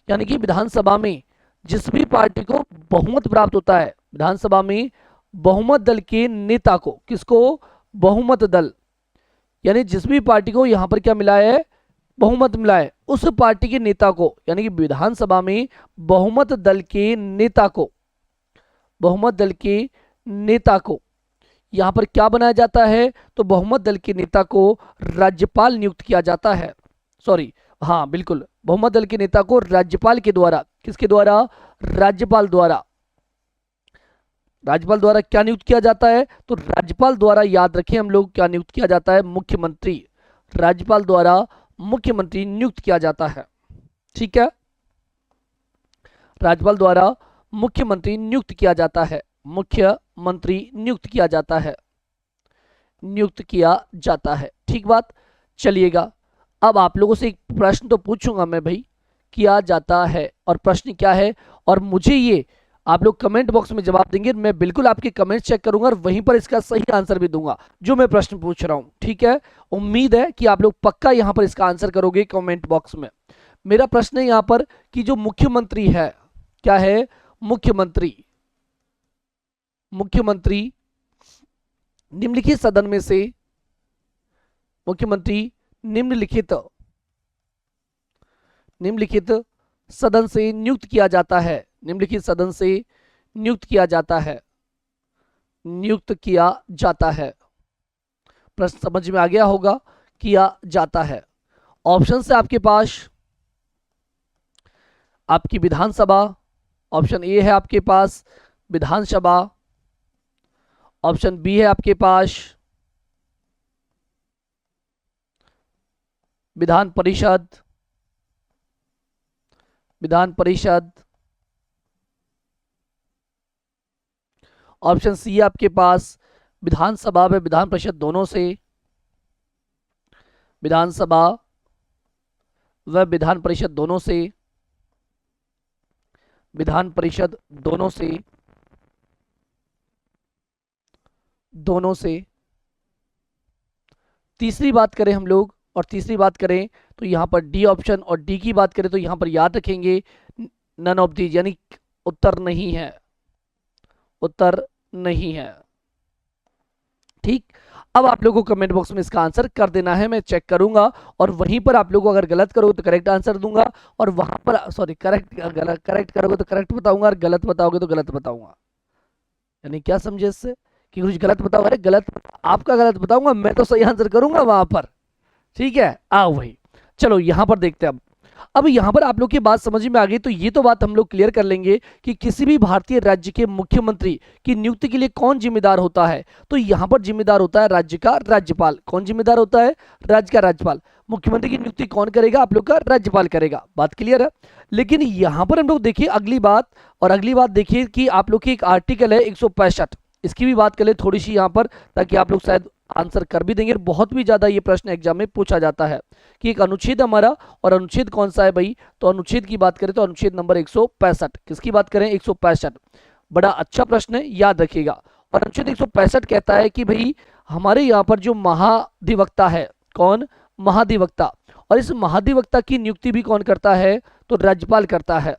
यानी कि विधानसभा में जिस भी पार्टी को बहुमत प्राप्त होता है, विधानसभा में बहुमत दल के नेता को, किसको, बहुमत दल, यानी जिस भी पार्टी को यहां पर क्या मिला है, बहुमत मिला है, उस पार्टी के नेता को, यानी कि विधानसभा में बहुमत दल के नेता को, बहुमत दल के नेता को यहां पर क्या बनाया जाता है, तो बहुमत दल के नेता को राज्यपाल नियुक्त किया जाता है। सॉरी, हाँ बिल्कुल, बहुमत दल के नेता को राज्यपाल के द्वारा, किसके द्वारा, राज्यपाल द्वारा, राज्यपाल द्वारा क्या नियुक्त किया जाता है, तो राज्यपाल द्वारा, याद रखें हम लोग, क्या नियुक्त किया जाता है, मुख्यमंत्री, राज्यपाल द्वारा मुख्यमंत्री नियुक्त किया जाता है। ठीक है, राज्यपाल द्वारा मुख्यमंत्री नियुक्त किया जाता है, मुख्यमंत्री नियुक्त किया जाता है, नियुक्त किया जाता है। ठीक बात, चलिएगा अब आप लोगों से एक प्रश्न तो पूछूंगा मैं भाई, किया जाता है, और प्रश्न क्या है, और मुझे ये आप लोग कमेंट बॉक्स में जवाब देंगे, मैं बिल्कुल आपके कमेंट चेक करूंगा और वहीं पर इसका सही आंसर भी दूंगा जो मैं प्रश्न पूछ रहा हूं। ठीक है, उम्मीद है कि आप लोग पक्का यहां पर इसका आंसर करोगे कमेंट बॉक्स में। मेरा प्रश्न है यहां पर कि जो मुख्यमंत्री है, क्या है, मुख्यमंत्री, मुख्यमंत्री निम्नलिखित सदन में से, मुख्यमंत्री निम्नलिखित सदन से नियुक्त किया जाता है, निम्नलिखित सदन से नियुक्त किया जाता है, नियुक्त किया जाता है। प्रश्न समझ में आ गया होगा, किया जाता है। ऑप्शन से आपके पास आपकी विधानसभा, ऑप्शन ए है आपके पास विधानसभा, ऑप्शन बी है आपके पास विधान परिषद, विधान परिषद, ऑप्शन सी है आपके पास विधानसभा व विधान परिषद दोनों से, विधानसभा व विधान परिषद दोनों से, विधान परिषद दोनों से, दोनों से। तीसरी बात करें हम लोग, और तीसरी बात करें तो यहां पर डी ऑप्शन, और डी की बात करें तो यहां पर याद रखेंगे नन ऑफ दीज, यानी उत्तर नहीं है, उत्तर नहीं है। ठीक, अब आप लोगों को कमेंट बॉक्स में इसका आंसर कर देना है, मैं चेक करूंगा और वहीं पर आप लोगों को अगर गलत करोगे तो करेक्ट आंसर दूंगा, और वहां पर सॉरी करेक्ट करोगे तो करेक्ट बताऊंगा, और गलत बताओगे तो गलत बताऊंगा। यानी क्या समझे इससे कि कुछ गलत बताओ, अरे गलत, आपका गलत बताऊंगा, मैं तो सही आंसर करूंगा वहां पर। ठीक है, आओ भाई, चलो यहां पर देखते हैं। अब यहां पर आप लोग की बात समझ में आ गई, तो ये तो बात हम लोग क्लियर कर लेंगे कि किसी भी भारतीय राज्य के मुख्यमंत्री की नियुक्ति के लिए कौन जिम्मेदार होता है, तो यहां पर जिम्मेदार होता है राज्य का राज्यपाल। कौन जिम्मेदार होता है, राज्य का राज्यपाल। मुख्यमंत्री की नियुक्ति कौन करेगा, आप लोग का राज्यपाल करेगा, बात क्लियर है। लेकिन यहां पर हम लोग देखिए अगली बात, और अगली बात देखिए कि आप लोग की एक आर्टिकल है 165, इसकी भी बात करें थोड़ी सी यहां पर, ताकि आप लोग शायद आंसर कर भी देंगे। बहुत भी ज्यादा ये प्रश्न एग्जाम में पूछा जाता है कि एक अनुच्छेद हमारा, और अनुच्छेद कौन सा है भाई, तो अनुच्छेद की बात करें तो अनुच्छेद नंबर 165। किसकी बात करें, 165। बड़ा अच्छा प्रश्न है, याद रखिएगा। और अनुच्छेद 165 कहता है कि भाई हमारे यहाँ पर जो महाधिवक्ता है, कौन, महाधिवक्ता, और इस महाधिवक्ता की नियुक्ति भी कौन करता है, तो राज्यपाल करता है।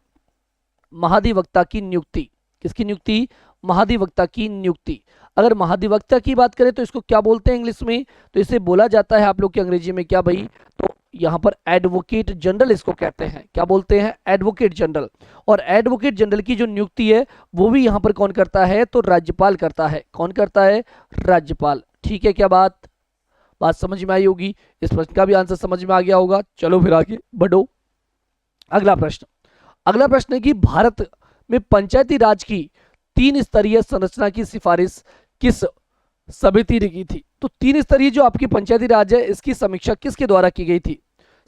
महाधिवक्ता की नियुक्ति, किसकी नियुक्ति, महाधिवक्ता की नियुक्ति। अगर महाधिवक्ता की बात करें तो इसको क्या बोलते हैं इंग्लिश में, तो इसे बोला जाता है आप लोग की अंग्रेजी में क्या भाई, तो यहाँ पर एडवोकेट जनरल इसको कहते हैं। क्या बोलते हैं, एडवोकेट जनरल। और एडवोकेट जनरल की जो नियुक्ति है वो भी यहाँ पर कौन करता है, तो राज्यपाल करता है। कौन करता है, राज्यपाल। ठीक है, क्या बात समझ में आई होगी, इस प्रश्न का भी आंसर समझ में आ गया होगा। चलो फिर आगे बढ़ो। अगला प्रश्न है कि भारत में पंचायती राज की 3 स्तरीय संरचना की सिफारिश किस समिति ने की थी। तो 3 स्तरीय जो आपकी पंचायती राज है, इसकी समीक्षा किसके द्वारा की गई थी,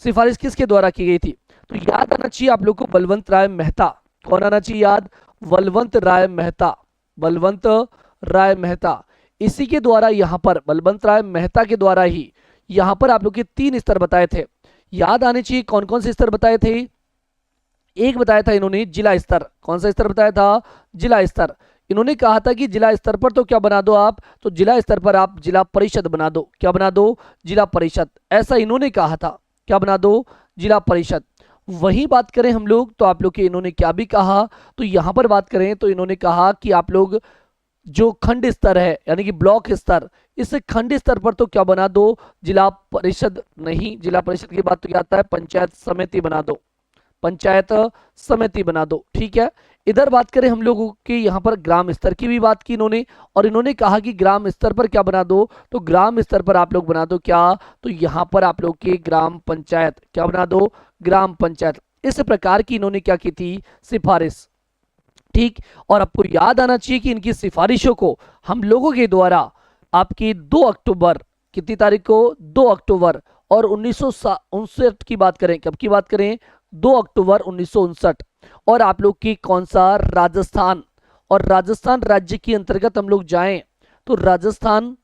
सिफारिश किसके द्वारा की गई थी, तो याद आना चाहिए आप लोग को बलवंत राय मेहता। कौन आना चाहिए याद, बलवंत राय मेहता, बलवंत राय मेहता। इसी के द्वारा यहाँ पर बलवंत राय मेहता के द्वारा ही यहाँ पर आप लोग के 3 स्तर बताए थे। याद आने चाहिए कौन कौन से स्तर बताए थे, एक बताया था इन्होंने जिला स्तर। कौन सा स्तर बताया था, जिला स्तर। इन्होंने कहा था कि जिला स्तर पर तो क्या बना दो आप, तो जिला स्तर पर आप जिला परिषद बना दो। क्या बना दो? जिला परिषद। ऐसा इन्होंने कहा था। क्या बना दो? जिला परिषद। वही बात करें हम लोग तो आप लोग के इन्होंने क्या भी कहा, तो यहां पर बात करें तो इन्होंने कहा कि आप लोग जो खंड स्तर है यानी कि ब्लॉक स्तर, इस खंड स्तर पर तो क्या बना दो? जिला परिषद नहीं, जिला परिषद की बात तो क्या आता है? पंचायत समिति बना दो। पंचायत समिति बना दो। ठीक है। इधर बात करें हम लोगों के यहाँ पर ग्राम स्तर की भी बात की इन्होंने, और इन्होंने कहा कि ग्राम स्तर पर क्या बना दो, तो ग्राम स्तर पर आप लोग बना दो क्या, तो यहाँ पर आप लोग के ग्राम पंचायत। क्या बना दो? ग्राम पंचायत। इस प्रकार की इन्होंने क्या की थी? सिफारिश। ठीक। और आपको याद आना चाहिए कि इनकी सिफारिशों को हम लोगों के द्वारा आपकी 2 अक्टूबर, कितनी तारीख को? 2 अक्टूबर और 1959 की बात करें, कब की बात करें? 2 अक्टूबर 1959। और आप लोग की कौन सा? राजस्थान। और राजस्थान राज्य के अंतर्गत हम लोग जाएं तो राजस्थान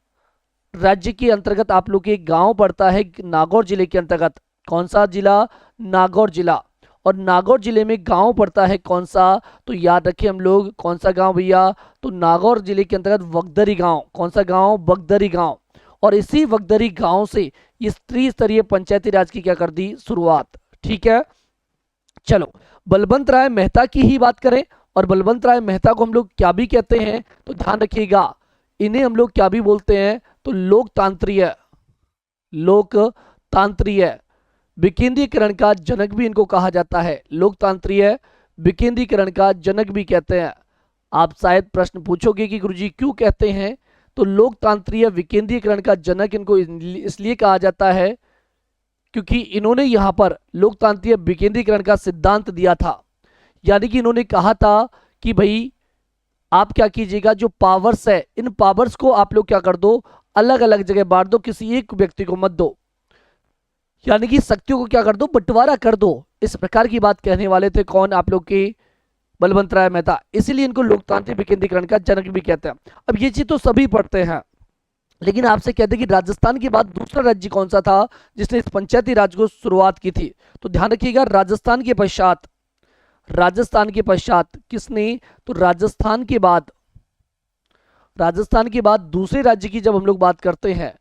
राज्य के अंतर्गत आप लोग के गांव पड़ता है नागौर जिले के अंतर्गत। कौन सा जिला? नागौर जिला। और नागौर जिले में गांव पड़ता है कौन सा? तो याद रखें हम लोग, कौन सा गांव भैया? तो नागौर जिले के अंतर्गत वगदरी गांव। कौन सा गांव? वगदरी गांव। और इसी वगदरी गांव से इस त्रिस्तरीय पंचायती राज की क्या कर दी? शुरुआत। ठीक है। चलो, बलवंत राय मेहता की ही बात करें, और बलवंत राय मेहता को हम लोग क्या भी कहते हैं, तो ध्यान रखिएगा, इन्हें हम लोग क्या भी बोलते हैं, तो लोकतांत्रिक, लोकतांत्रिक विकेंद्रीकरण का जनक भी इनको कहा जाता है। लोकतांत्रिक विकेंद्रीकरण का जनक भी कहते हैं। आप शायद प्रश्न पूछोगे कि गुरुजी क्यों कहते हैं, तो लोकतांत्रिक विकेंद्रीकरण का जनक इनको इसलिए कहा जाता है क्योंकि इन्होंने यहां पर लोकतांत्रिक विकेंद्रीकरण का सिद्धांत दिया था। यानी कि इन्होंने कहा था कि भाई आप क्या कीजिएगा, जो पावर्स है इन पावर्स को आप लोग क्या कर दो? अलग अलग जगह बांट दो, किसी एक व्यक्ति को मत दो। यानी कि शक्तियों को क्या कर दो? बंटवारा कर दो। इस प्रकार की बात कहने वाले थे कौन? आप लोग के बलवंत राय मेहता। इसीलिए इनको लोकतांत्रिक विकेंद्रीकरण का जनक भी कहते हैं। अब ये चीज तो सभी पढ़ते हैं, लेकिन आपसे कहते हैं कि राजस्थान के बाद दूसरा राज्य कौन सा था जिसने इस पंचायती राज को शुरुआत की थी, तो ध्यान रखिएगा, राजस्थान के पश्चात, राजस्थान के पश्चात किसने? तो राजस्थान के बाद, राजस्थान के बाद दूसरे राज्य की जब हम लोग बात करते हैं,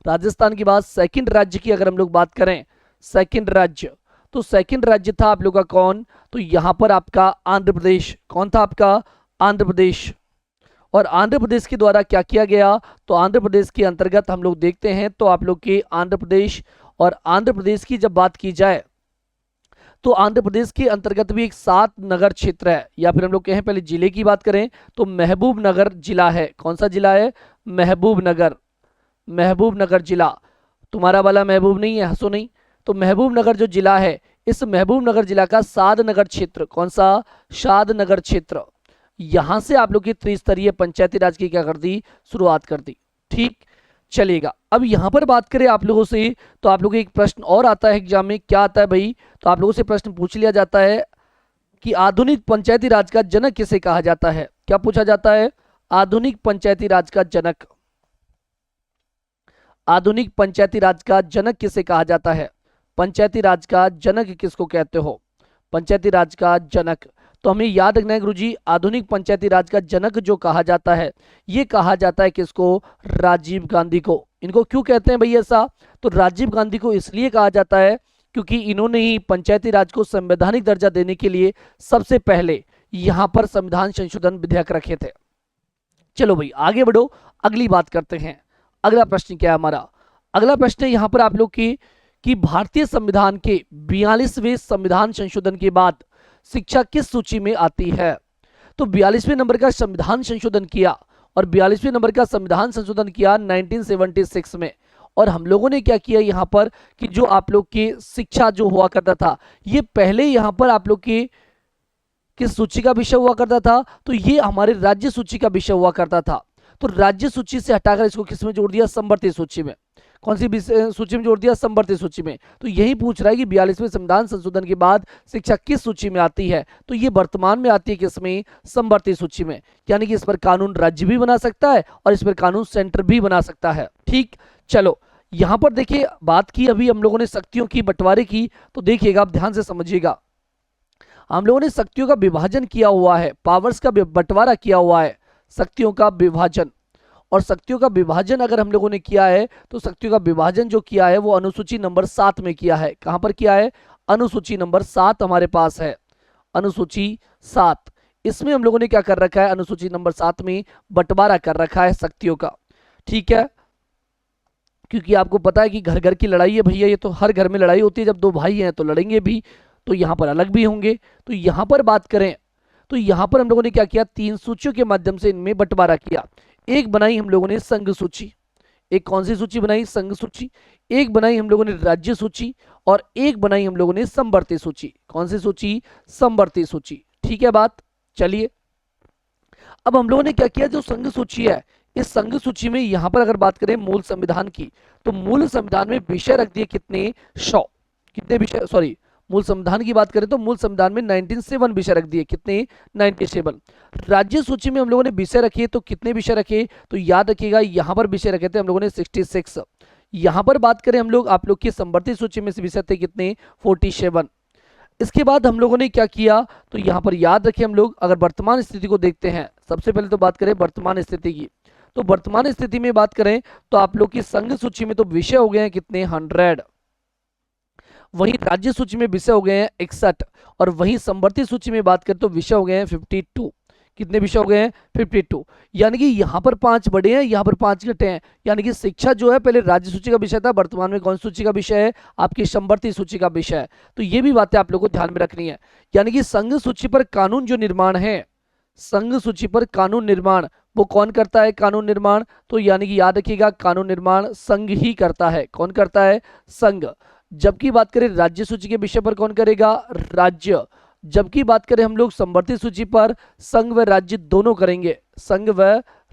राजस्थान के बाद सेकंड राज्य की अगर हम लोग बात करें, सेकंड राज्य, तो सेकंड राज्य था आप लोग का कौन? तो यहां पर आपका आंध्र प्रदेश। कौन था आपका? आंध्र प्रदेश। और आंध्र प्रदेश के द्वारा क्या किया गया, तो आंध्र प्रदेश के अंतर्गत हम लोग देखते हैं तो आप लोग के आंध्र प्रदेश, और आंध्र प्रदेश की जब बात की जाए तो आंध्र प्रदेश के अंतर्गत भी एक 7 नगर क्षेत्र है, या फिर हम लोग कहें पहले जिले की बात करें तो महबूब नगर जिला है। कौन सा जिला है? महबूब नगर। महबूब नगर जिला, तुम्हारा वाला महबूब नहीं है, हंसो नहीं। तो महबूब नगर जो जिला है, इस महबूब नगर जिला का शाद नगर क्षेत्र, कौन सा? शाद नगर क्षेत्र, यहां से आप लोग की त्रिस्तरीय पंचायती राज की क्या कर दी? शुरुआत कर दी। ठीक चलेगा। अब यहां पर बात करें आप लोगों से, तो आप लोगों को एक प्रश्न और आता है एग्जाम में, क्या आता है भाई? तो आप लोगों से प्रश्न पूछ लिया जाता है कि आधुनिक पंचायती राज का जनक किसे कहा जाता है? क्या पूछा जाता है? आधुनिक पंचायती राज का जनक, आधुनिक पंचायती राज का जनक किसे कहा जाता है? पंचायती राज का जनक किसको कहते हो? पंचायती राज का जनक, तो हमें याद रखना है गुरुजी, आधुनिक पंचायती राज का जनक जो कहा जाता है, ये कहा जाता है किसको? राजीव गांधी को। इनको क्यों कहते हैं भाई ऐसा? तो राजीव गांधी को इसलिए कहा जाता है क्योंकि इन्होंने ही पंचायती राज को संवैधानिक दर्जा देने के लिए सबसे पहले यहां पर संविधान संशोधन विधेयक रखे थे। चलो भाई आगे बढ़ो, अगली बात करते हैं। अगला प्रश्न क्या है हमारा? अगला प्रश्न है यहां पर आप लोग की कि भारतीय संविधान के 42वें संविधान संशोधन के बाद शिक्षा किस सूची में आती है? तो 42वें नंबर का संविधान संशोधन किया, और 42वें नंबर का संविधान संशोधन किया 1976 में। और हम लोगों ने क्या किया यहां पर कि जो आप लोग की शिक्षा जो हुआ करता था, ये पहले यहां पर आप लोग की किस सूची का विषय हुआ करता था? तो ये हमारे राज्य सूची का विषय हुआ करता था। तो राज्य सूची से हटाकर इसको किस में जोड़ दिया? समवर्ती सूची में। कौन सी सूची में जोड़ दिया? समवर्ती सूची में। तो यही पूछ रहा है कि 42वें संविधान संशोधन के बाद शिक्षा किस सूची में आती है? तो ये वर्तमान में आती है किसमें? समवर्ती सूची में। यानी कि इस पर कानून राज्य भी बना सकता है और इस पर कानून सेंटर भी बना सकता है। ठीक, चलो यहां पर देखिए, बात की अभी हम लोगों ने शक्तियों की, बंटवारे की, तो देखिएगा आप ध्यान से समझिएगा, हम लोगों ने शक्तियों का विभाजन किया हुआ है, पावर्स का बंटवारा किया हुआ है। शक्तियों का विभाजन। और शक्तियों का विभाजन अगर हम लोगों ने किया है तो शक्तियों का विभाजन जो किया है वो अनुसूची नंबर 7 में किया है। कहां पर किया है? अनुसूची नंबर 7 हमारे पास है, अनुसूची 7। इसमें हम लोगों ने क्या कर रखा है? अनुसूची नंबर 7 में बंटवारा कर रखा है शक्तियों का। ठीक है, क्योंकि आपको पता है कि घर घर की लड़ाई है भैया, ये तो हर घर में लड़ाई होती है, जब दो भाई हैं तो लड़ेंगे भी, तो यहाँ पर अलग भी होंगे। तो यहाँ पर बात करें तो यहाँ पर हम लोगों ने क्या किया? 3 सूचियों के माध्यम से इनमें बंटवारा किया। एक बनाई हम लोगों ने संघ सूची, एक कौन सी सूची बनाई? संघ सूची। एक बनाई हम लोगों ने राज्य सूची, और एक बनाई हम लोगों ने समवर्ती सूची। कौन सी सूची? समवर्ती सूची। ठीक है बात। चलिए अब हम लोगों ने क्या किया? जो संघ सूची है, इस संघ सूची में यहां पर अगर बात करें मूल संविधान की, तो मूल संविधान में विषय रख दिए कितने? 100। कितने विषय? सॉरी, मूल संविधान की बात करें तो मूल संविधान में 97 विषय रख दिए। कितने? 97। राज्य सूची में हम लोगों ने विषय रखे तो कितने विषय रखे? तो याद रखिएगा यहां पर विषय रखे थे हम लोगों ने 66। यहां पर बात करें हम लोग, आप लोग की समवर्ती सूची में से विषय थे कितने? 47। इसके बाद हम लोगों ने क्या किया? तो यहां पर याद रखें हम लोग अगर वर्तमान स्थिति को देखते हैं, सबसे पहले तो बात करें वर्तमान स्थिति की, तो वर्तमान स्थिति में बात करें तो आप लोग की संघ सूची में तो विषय हो गए हैं कितने? 100। वहीं राज्य सूची में विषय हो गए हैं 61, और वहीं समवर्ती सूची में बात करें तो विषय हो गए हैं 52। कितने विषय हो गए हैं? 52। यानी कि यहाँ पर 5 बड़े हैं, यहाँ पर 5 घटे हैं। यानी कि शिक्षा जो है पहले राज्य सूची का विषय था, वर्तमान में कौन सूची का विषय है? आपकी समवर्ती सूची का विषय है। तो ये भी बातें आप लोगों को ध्यान में रखनी है। यानी कि संघ सूची पर कानून जो निर्माण है, संघ सूची पर कानून निर्माण वो कौन करता है? कानून निर्माण। तो यानी कि याद रखिएगा कानून निर्माण संघ ही करता है। कौन करता है? संघ। जबकि बात करें राज्य सूची के विषय पर कौन करेगा? राज्य। जबकि बात करें हम लोग समवर्ती सूची पर, संघ व राज्य दोनों करेंगे, संघ व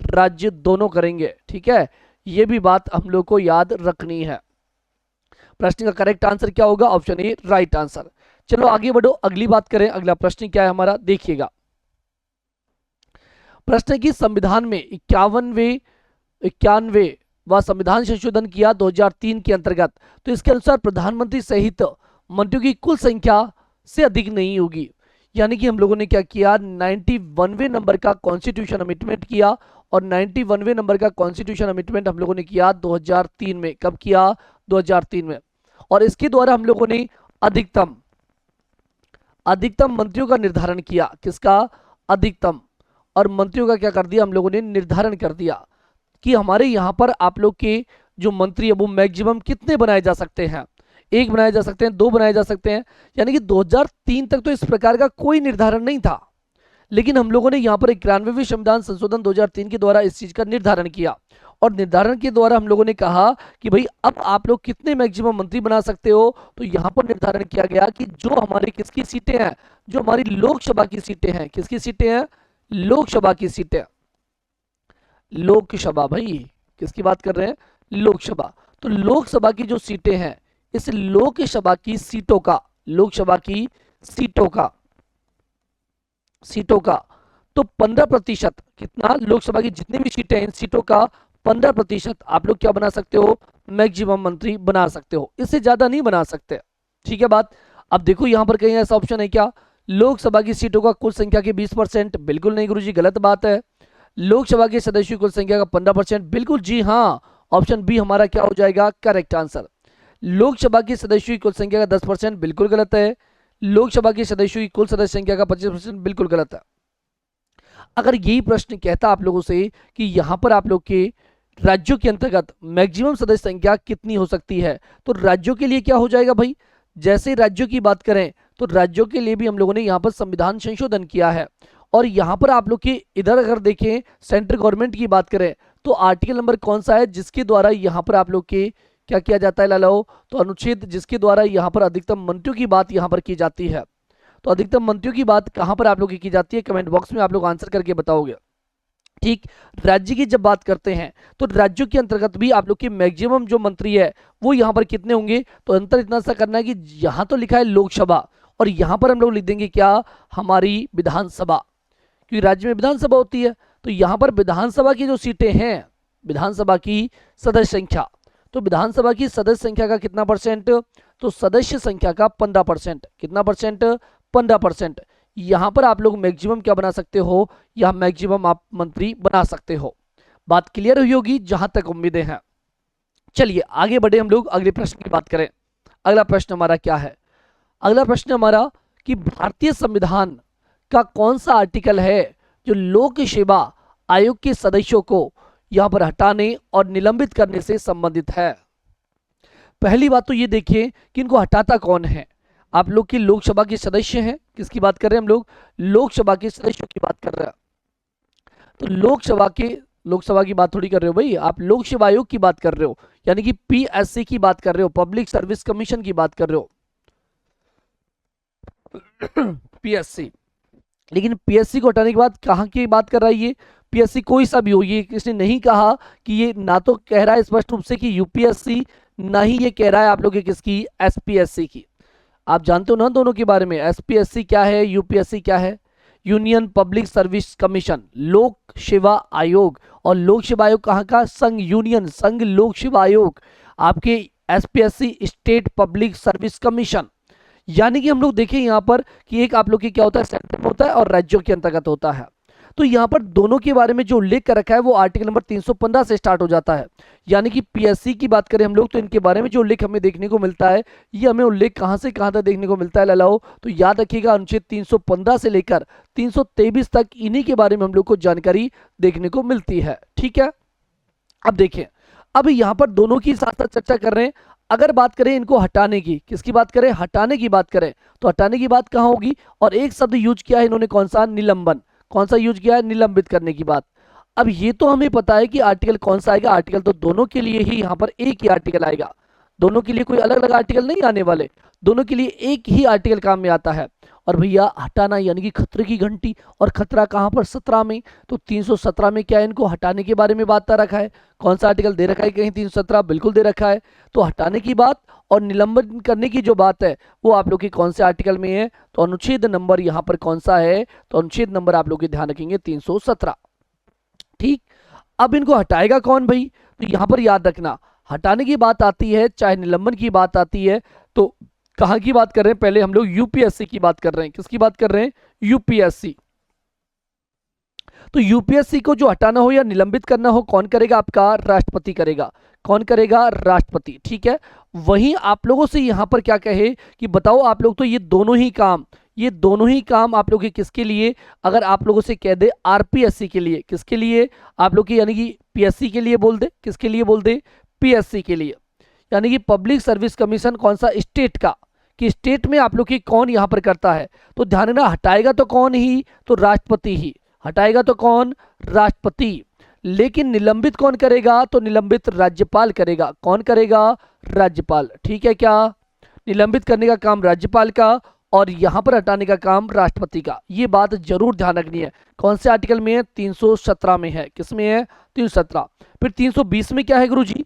राज्य दोनों करेंगे। ठीक है, यह भी बात हम लोग को याद रखनी है। प्रश्न का करेक्ट आंसर क्या होगा? Option A right answer. चलो आगे बढ़ो, अगली बात करें। अगला प्रश्न क्या है हमारा? देखिएगा प्रश्न की संविधान में 91 व संविधान संशोधन किया 2003 के अंतर्गत, तो इसके अनुसार प्रधानमंत्री सहित मंत्रियों की कुल संख्या से अधिक नहीं होगी। यानी कि हम लोगों ने क्या किया? 91वें नंबर का कॉन्स्टिट्यूशन अमेंडमेंट किया, और 91वें नंबर का कॉन्स्टिट्यूशन अमेंडमेंट हम लोगों ने किया 2003 में। कब किया? 2003 में। और इसके द्वारा हम लोगों ने अधिकतम मंत्रियों का निर्धारण किया। किसका? अधिकतम। और मंत्रियों का क्या कर दिया? हम लोगों ने निर्धारण कर दिया कि हमारे यहां पर आप लोग के जो मंत्री है वो मैक्सिमम कितने बनाए जा सकते हैं? 1 बनाए जा सकते हैं, 2 बनाए जा सकते हैं। यानी कि 2003 तक तो इस प्रकार का कोई निर्धारण नहीं था, लेकिन हम लोगों ने यहाँ पर 91वें संविधान संशोधन 2003 के द्वारा इस चीज का निर्धारण किया, और निर्धारण के द्वारा हम लोगों ने कहा कि भाई अब आप लोग कितने मैक्सिमम मंत्री बना सकते हो। तो यहाँ पर निर्धारण किया गया कि जो हमारी किसकी सीटें हैं? जो हमारी लोकसभा की सीटें हैं। किसकी सीटें हैं? लोकसभा की सीटें। लोकसभा, भाई किसकी बात कर रहे हैं? लोकसभा। तो लोकसभा की जो सीटें हैं, इस लोकसभा की सीटों का, लोकसभा की सीटों का तो 15%, कितना? लोकसभा की जितनी भी सीटें हैं इन सीटों का 15% आप लोग क्या बना सकते हो? मैक्सिमम मंत्री बना सकते हो, इससे ज्यादा नहीं बना सकते। ठीक है बात। अब देखो यहां पर कहीं ऐसा ऑप्शन है क्या? लोकसभा की सीटों का कुल संख्या के 20%? बिल्कुल नहीं गुरुजी, गलत बात है। लोकसभा के सदस्यों की कुल संख्या का 15%? बिल्कुल जी हाँ, ऑप्शन बी हमारा क्या हो जाएगा? Correct answer. लोकसभा की सदस्यों की कुल संख्या का 10%? बिल्कुल गलत है। लोकसभा के सदस्यों की कुल सदस्य संख्या का 25%? बिल्कुल गलत है। अगर यही प्रश्न कहता आप लोगों से कि यहां पर आप लोग के राज्यों के अंतर्गत मैक्सिमम सदस्य संख्या कितनी हो सकती है, तो राज्यों के लिए क्या हो जाएगा भाई? जैसे राज्यों की बात करें तो राज्यों के लिए भी हम लोगों ने यहाँ पर संविधान संशोधन किया है, और यहाँ पर आप लोग के इधर अगर देखें सेंट्रल गवर्नमेंट की बात करें तो आर्टिकल नंबर कौन सा है जिसके द्वारा यहाँ पर आप लोग के क्या किया जाता है लालाओ? तो अनुच्छेद जिसके द्वारा यहाँ पर अधिकतम मंत्रियों की बात यहाँ पर की जाती है। तो अधिकतम मंत्रियों की बात कहां पर आप लोग की जाती है? कमेंट बॉक्स में आप लोग आंसर करके बताओगे। ठीक, राज्य की जब बात करते हैं तो राज्यों के अंतर्गत भी आप लोग के मैक्सिमम जो मंत्री है वो यहां पर कितने होंगे? तो अंतर इतना सा करना है कि यहां तो लिखा है लोकसभा, और यहां पर हम लोग लिख देंगे क्या? हमारी विधानसभा, क्योंकि राज्य में विधानसभा होती है। तो यहां पर विधानसभा की जो सीटें हैं, विधानसभा की सदस्य संख्या, तो विधानसभा की सदस्य संख्या का कितना परसेंट? तो सदस्य संख्या का 15%। कितना परसेंट? 15%। यहां पर आप लोग मैक्सिमम क्या बना सकते हो, यहां मैक्सिमम आप मंत्री बना सकते हो। बात क्लियर हुई होगी जहां तक उम्मीदें हैं। चलिए आगे बढ़े, हम लोग अगले प्रश्न की बात करें। अगला प्रश्न हमारा क्या है, अगला प्रश्न हमारा कि भारतीय संविधान का कौन सा आर्टिकल है जो लोक सेवा आयोग के सदस्यों को यहां पर हटाने और निलंबित करने से संबंधित है। पहली बात तो ये देखिए कि इनको हटाता कौन है। आप लोग की लोकसभा के सदस्य हैं, किसकी बात कर रहे हैं हम लोग, लोकसभा के सदस्यों की बात कर रहे हैं। तो लोकसभा की बात थोड़ी कर रहे हो भाई, आप लोक सेवा आयोग की बात कर रहे हो, यानी कि पीएससी की बात कर रहे हो, पब्लिक सर्विस कमीशन की बात कर रहे हो। पीएससी, लेकिन पीएससी को हटाने के बाद कहां की बात कर रहा है ये, पीएससी कोई सा भी हो, ये किसने नहीं कहा कि ये, ना तो कह रहा है स्पष्ट रूप से कि यूपीएससी, ना ही ये कह रहा है आप लोग किसकी, एसपीएससी की। आप जानते हो ना दोनों के बारे में, एसपीएससी क्या है, यूपीएससी क्या है, यूनियन पब्लिक सर्विस कमीशन, लोक सेवा आयोग। और लोक सेवा आयोग कहाँ का, संघ यूनियन, संघ लोक सेवा आयोग। आपके SPSC state public service commission. यानी कि हम लोग देखें यहाँ पर कि एक आप लोग की क्या होता है, सेंटर में होता है और राज्यों के अंतर्गत होता है। तो यहाँ पर दोनों के बारे में जो उल्लेख कर रखा है वो आर्टिकल नंबर 315 से स्टार्ट हो जाता है। यानी कि पीएससी की बात करें हम लोग तो इनके बारे में जो उल्लेख हमें देखने को मिलता है, ये हमें उल्लेख कहाँ से कहाँ तक देखने को मिलता है ललाओ, तो याद रखिएगा अनुच्छेद 315 से लेकर 323 तक इन्हीं के बारे में हम लोग को जानकारी देखने को मिलती है। ठीक है, अब देखें, अब यहाँ पर दोनों की साथ साथ चर्चा कर रहे हैं। अगर बात करें इनको हटाने की, किसकी बात करें, हटाने की बात करें, तो हटाने की बात कहाँ होगी, और एक शब्द यूज किया है इन्होंने, कौन सा, निलंबन। कौन सा यूज किया है, निलंबित करने की बात। अब ये तो हमें पता है कि आर्टिकल कौन सा आएगा, आर्टिकल तो दोनों के लिए ही यहाँ पर एक ही आर्टिकल आएगा, दोनों के लिए कोई अलग अलग आर्टिकल नहीं आने वाले, दोनों के लिए एक ही आर्टिकल काम में आता है। और भैया हटाना यानी कि खतरे की घंटी, और खतरा कहाँ पर, 17 में। तो 317 में क्या है, इनको हटाने के बारे में बात कर रखा है। कौन सा आर्टिकल दे रखा है, कहीं 317 बिल्कुल दे रखा है। तो हटाने की बात और निलंबन करने की जो बात है वो आप लोग के कौन से आर्टिकल में है, तो अनुच्छेद नंबर यहाँ पर कौन सा है, तो अनुच्छेद नंबर आप लोग के ध्यान रखेंगे 317। ठीक, अब इनको हटाएगा कौन भाई, तो यहां पर याद रखना, हटाने की बात आती है चाहे निलंबन की बात आती है, तो कहां की बात कर रहे हैं, पहले हम लोग यूपीएससी की बात कर रहे हैं। किसकी बात कर रहे हैं, यूपीएससी। तो यूपीएससी को जो हटाना हो या निलंबित करना हो, कौन करेगा, आपका राष्ट्रपति करेगा। कौन करेगा, राष्ट्रपति। ठीक है, वहीं आप लोगों से यहां पर क्या कहे कि बताओ आप लोग, तो ये दोनों ही काम आप लोग के किसके लिए, अगर आप लोगों से कह दे आरपीएससी के लिए, किसके लिए, आप लोग की यानी कि पीएससी के लिए बोल दे, किसके लिए बोल दे, पीएससी के लिए, यानी कि पब्लिक सर्विस कमीशन, कौन सा, स्टेट का, कि स्टेट में आप लोग की कौन यहां पर करता है। तो ध्यान रखना, हटाएगा तो कौन ही, तो राष्ट्रपति ही, हटाएगा तो कौन, राष्ट्रपति। लेकिन निलंबित कौन करेगा, तो निलंबित राज्यपाल करेगा। कौन करेगा, राज्यपाल। ठीक है, क्या निलंबित करने का काम राज्यपाल का और यहां पर हटाने का काम राष्ट्रपति का। ये बात जरूर ध्यान रखनी है। कौन से आर्टिकल में है, 317 में है। किस में है, 317। फिर 320 में क्या है गुरुजी,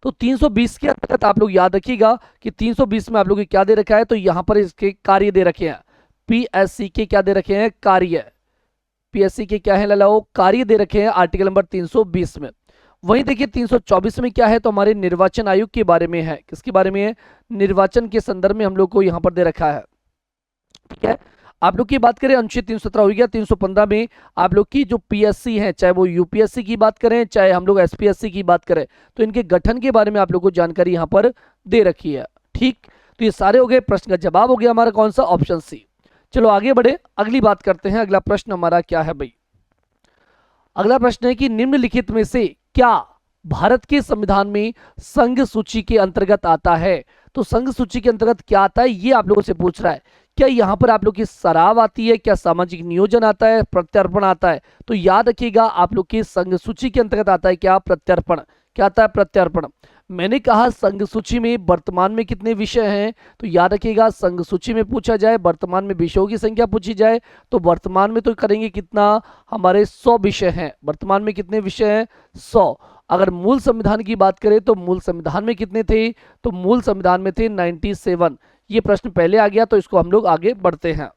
तो 320 के अंतर्गत आप लोग याद रखिएगा कि 320 में आप लोग क्या दे रखा है, तो यहां पर इसके कार्य दे रखे हैं, पीएससी के क्या दे रखे हैं, कार्य। पीएससी के क्या है ललाओ, कार्य दे रखे हैं आर्टिकल नंबर 320 में। वहीं देखिए 324 में क्या है, तो हमारे निर्वाचन आयोग के बारे में है। किसके बारे में है, निर्वाचन के संदर्भ में हम लोग को यहां पर दे रखा है। ठीक है, आप लोग की बात करें अनुच्छेद 317 हो गया। 315 में आप लोग की जो पीएससी है, चाहे वो यूपीएससी की बात करें चाहे हम लोग एसपीएससी की बात करें, तो इनके गठन के बारे में आप लोग को जानकारी यहां पर दे रखी है। ठीक, तो ये सारे हो गए, प्रश्न का जवाब हो गया हमारा कौन सा, ऑप्शन सी। चलो आगे बढ़े, अगली बात करते हैं। अगला प्रश्न हमारा क्या है भाई, अगला प्रश्न है कि निम्नलिखित में से क्या भारत के संविधान में संघ सूची के अंतर्गत आता है। तो संघ सूची के अंतर्गत क्या आता है, ये आप लोगों से पूछ रहा है। क्या यहां पर आप लोग की शराब आती है, क्या सामाजिक नियोजन आता है, प्रत्यर्पण आता है। तो याद रखिएगा आप लोग की संघ सूची के अंतर्गत आता है क्या, प्रत्यर्पण। क्या आता है, प्रत्यर्पण। मैंने कहा संघ सूची में वर्तमान में कितने विषय हैं, तो याद रखिएगा संघ सूची में पूछा जाए, वर्तमान में विषयों की संख्या पूछी जाए, तो वर्तमान में तो करेंगे कितना, हमारे 100 विषय हैं। वर्तमान में कितने विषय हैं, 100। अगर मूल संविधान की बात करें तो मूल संविधान में कितने थे, तो मूल संविधान में थे 97। ये प्रश्न पहले आ गया, तो इसको हम लोग आगे बढ़ते हैं।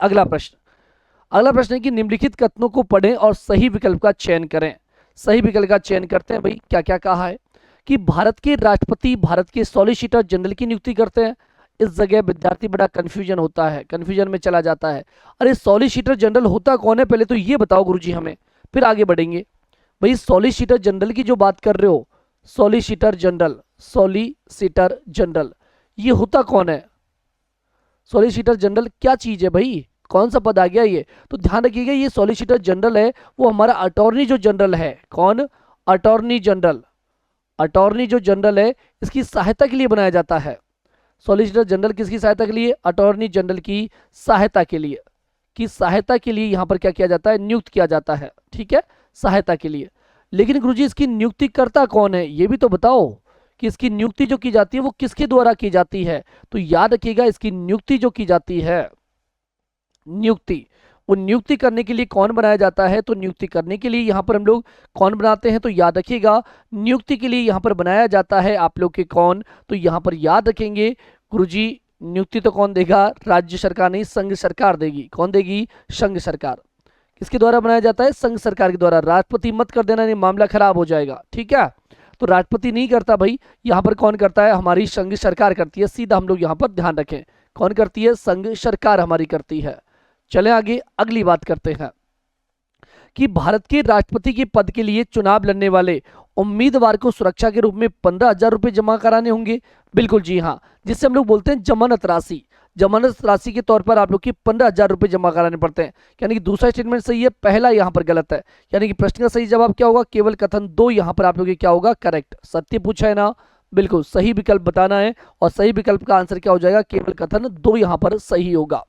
अगला प्रश्न है कि निम्नलिखित कथनों को पढ़ें और सही विकल्प का चयन करें। सही विकल्प का चयन करते हैं भाई, क्या क्या कहा है कि भारत के राष्ट्रपति भारत के सॉलिसिटर जनरल की नियुक्ति करते हैं, इस जगह विद्यार्थी बड़ा कंफ्यूजन होता है, कंफ्यूजन में चला जाता है। अरे सॉलिसिटर जनरल होता कौन है, पहले तो ये बताओ गुरुजी हमें, फिर आगे बढ़ेंगे। भाई सॉलिसिटर जनरल की जो बात कर रहे हो, सॉलिसिटर जनरल, सॉलिसिटर जनरल ये होता कौन है? सॉलिसिटर जनरल क्या चीज है भाई, कौन सा पद आ गया ये? तो ध्यान रखिएगा, ये सॉलिसिटर जनरल है वो हमारा अटॉर्नी जो जनरल है। कौन? Attorney general. अटॉर्नी जो जनरल है इसकी सहायता के लिए बनाया जाता है। सॉलिसिटर जनरल किसकी सहायता के लिए? अटॉर्नी जनरल की सहायता के लिए, की सहायता के लिए यहाँ पर क्या किया जाता है? नियुक्त किया जाता है। ठीक है, सहायता के लिए। लेकिन गुरुजी इसकी नियुक्ति करता कौन है, ये भी तो बताओ कि इसकी नियुक्ति जो की जाती है वो किसके द्वारा की जाती है? तो याद रखिएगा, इसकी नियुक्ति जो की जाती है, नियुक्ति, वो नियुक्ति करने के लिए कौन बनाया जाता है? तो नियुक्ति करने के लिए यहाँ पर हम लोग कौन बनाते हैं? तो याद रखिएगा, नियुक्ति के लिए यहाँ पर बनाया जाता है आप लोग के कौन? तो यहाँ पर याद रखेंगे गुरुजी, नियुक्ति तो कौन देगा? राज्य सरकार नहीं, संघ सरकार देगी। कौन देगी? संघ सरकार। किसके द्वारा बनाया जाता है? संघ सरकार के द्वारा। राष्ट्रपति मत कर देना, नहीं मामला खराब हो जाएगा। ठीक है, तो राष्ट्रपति नहीं करता भाई, यहाँ पर कौन करता है? हमारी संघ सरकार करती है। सीधा हम लोग यहाँ पर ध्यान रखें, कौन करती है? संघ सरकार हमारी करती है। चलें आगे, अगली बात करते हैं कि भारत के राष्ट्रपति के पद के लिए चुनाव लड़ने वाले उम्मीदवार को सुरक्षा के रूप में 15,000 रुपए जमा कराने होंगे। बिल्कुल जी हाँ, जिससे हम लोग बोलते हैं जमानत राशि। जमानत राशि के तौर पर आप लोग की 15,000 रुपए जमा कराने पड़ते हैं। यानी कि दूसरा स्टेटमेंट सही है, पहला यहाँ पर गलत है। यानी कि प्रश्न का सही जवाब क्या होगा? केवल कथन 2 यहाँ पर आप लोग क्या होगा? करेक्ट। सत्य पूछा है ना, बिल्कुल सही विकल्प बताना है और सही विकल्प का आंसर क्या हो जाएगा? केवल कथन 2 यहाँ पर सही होगा।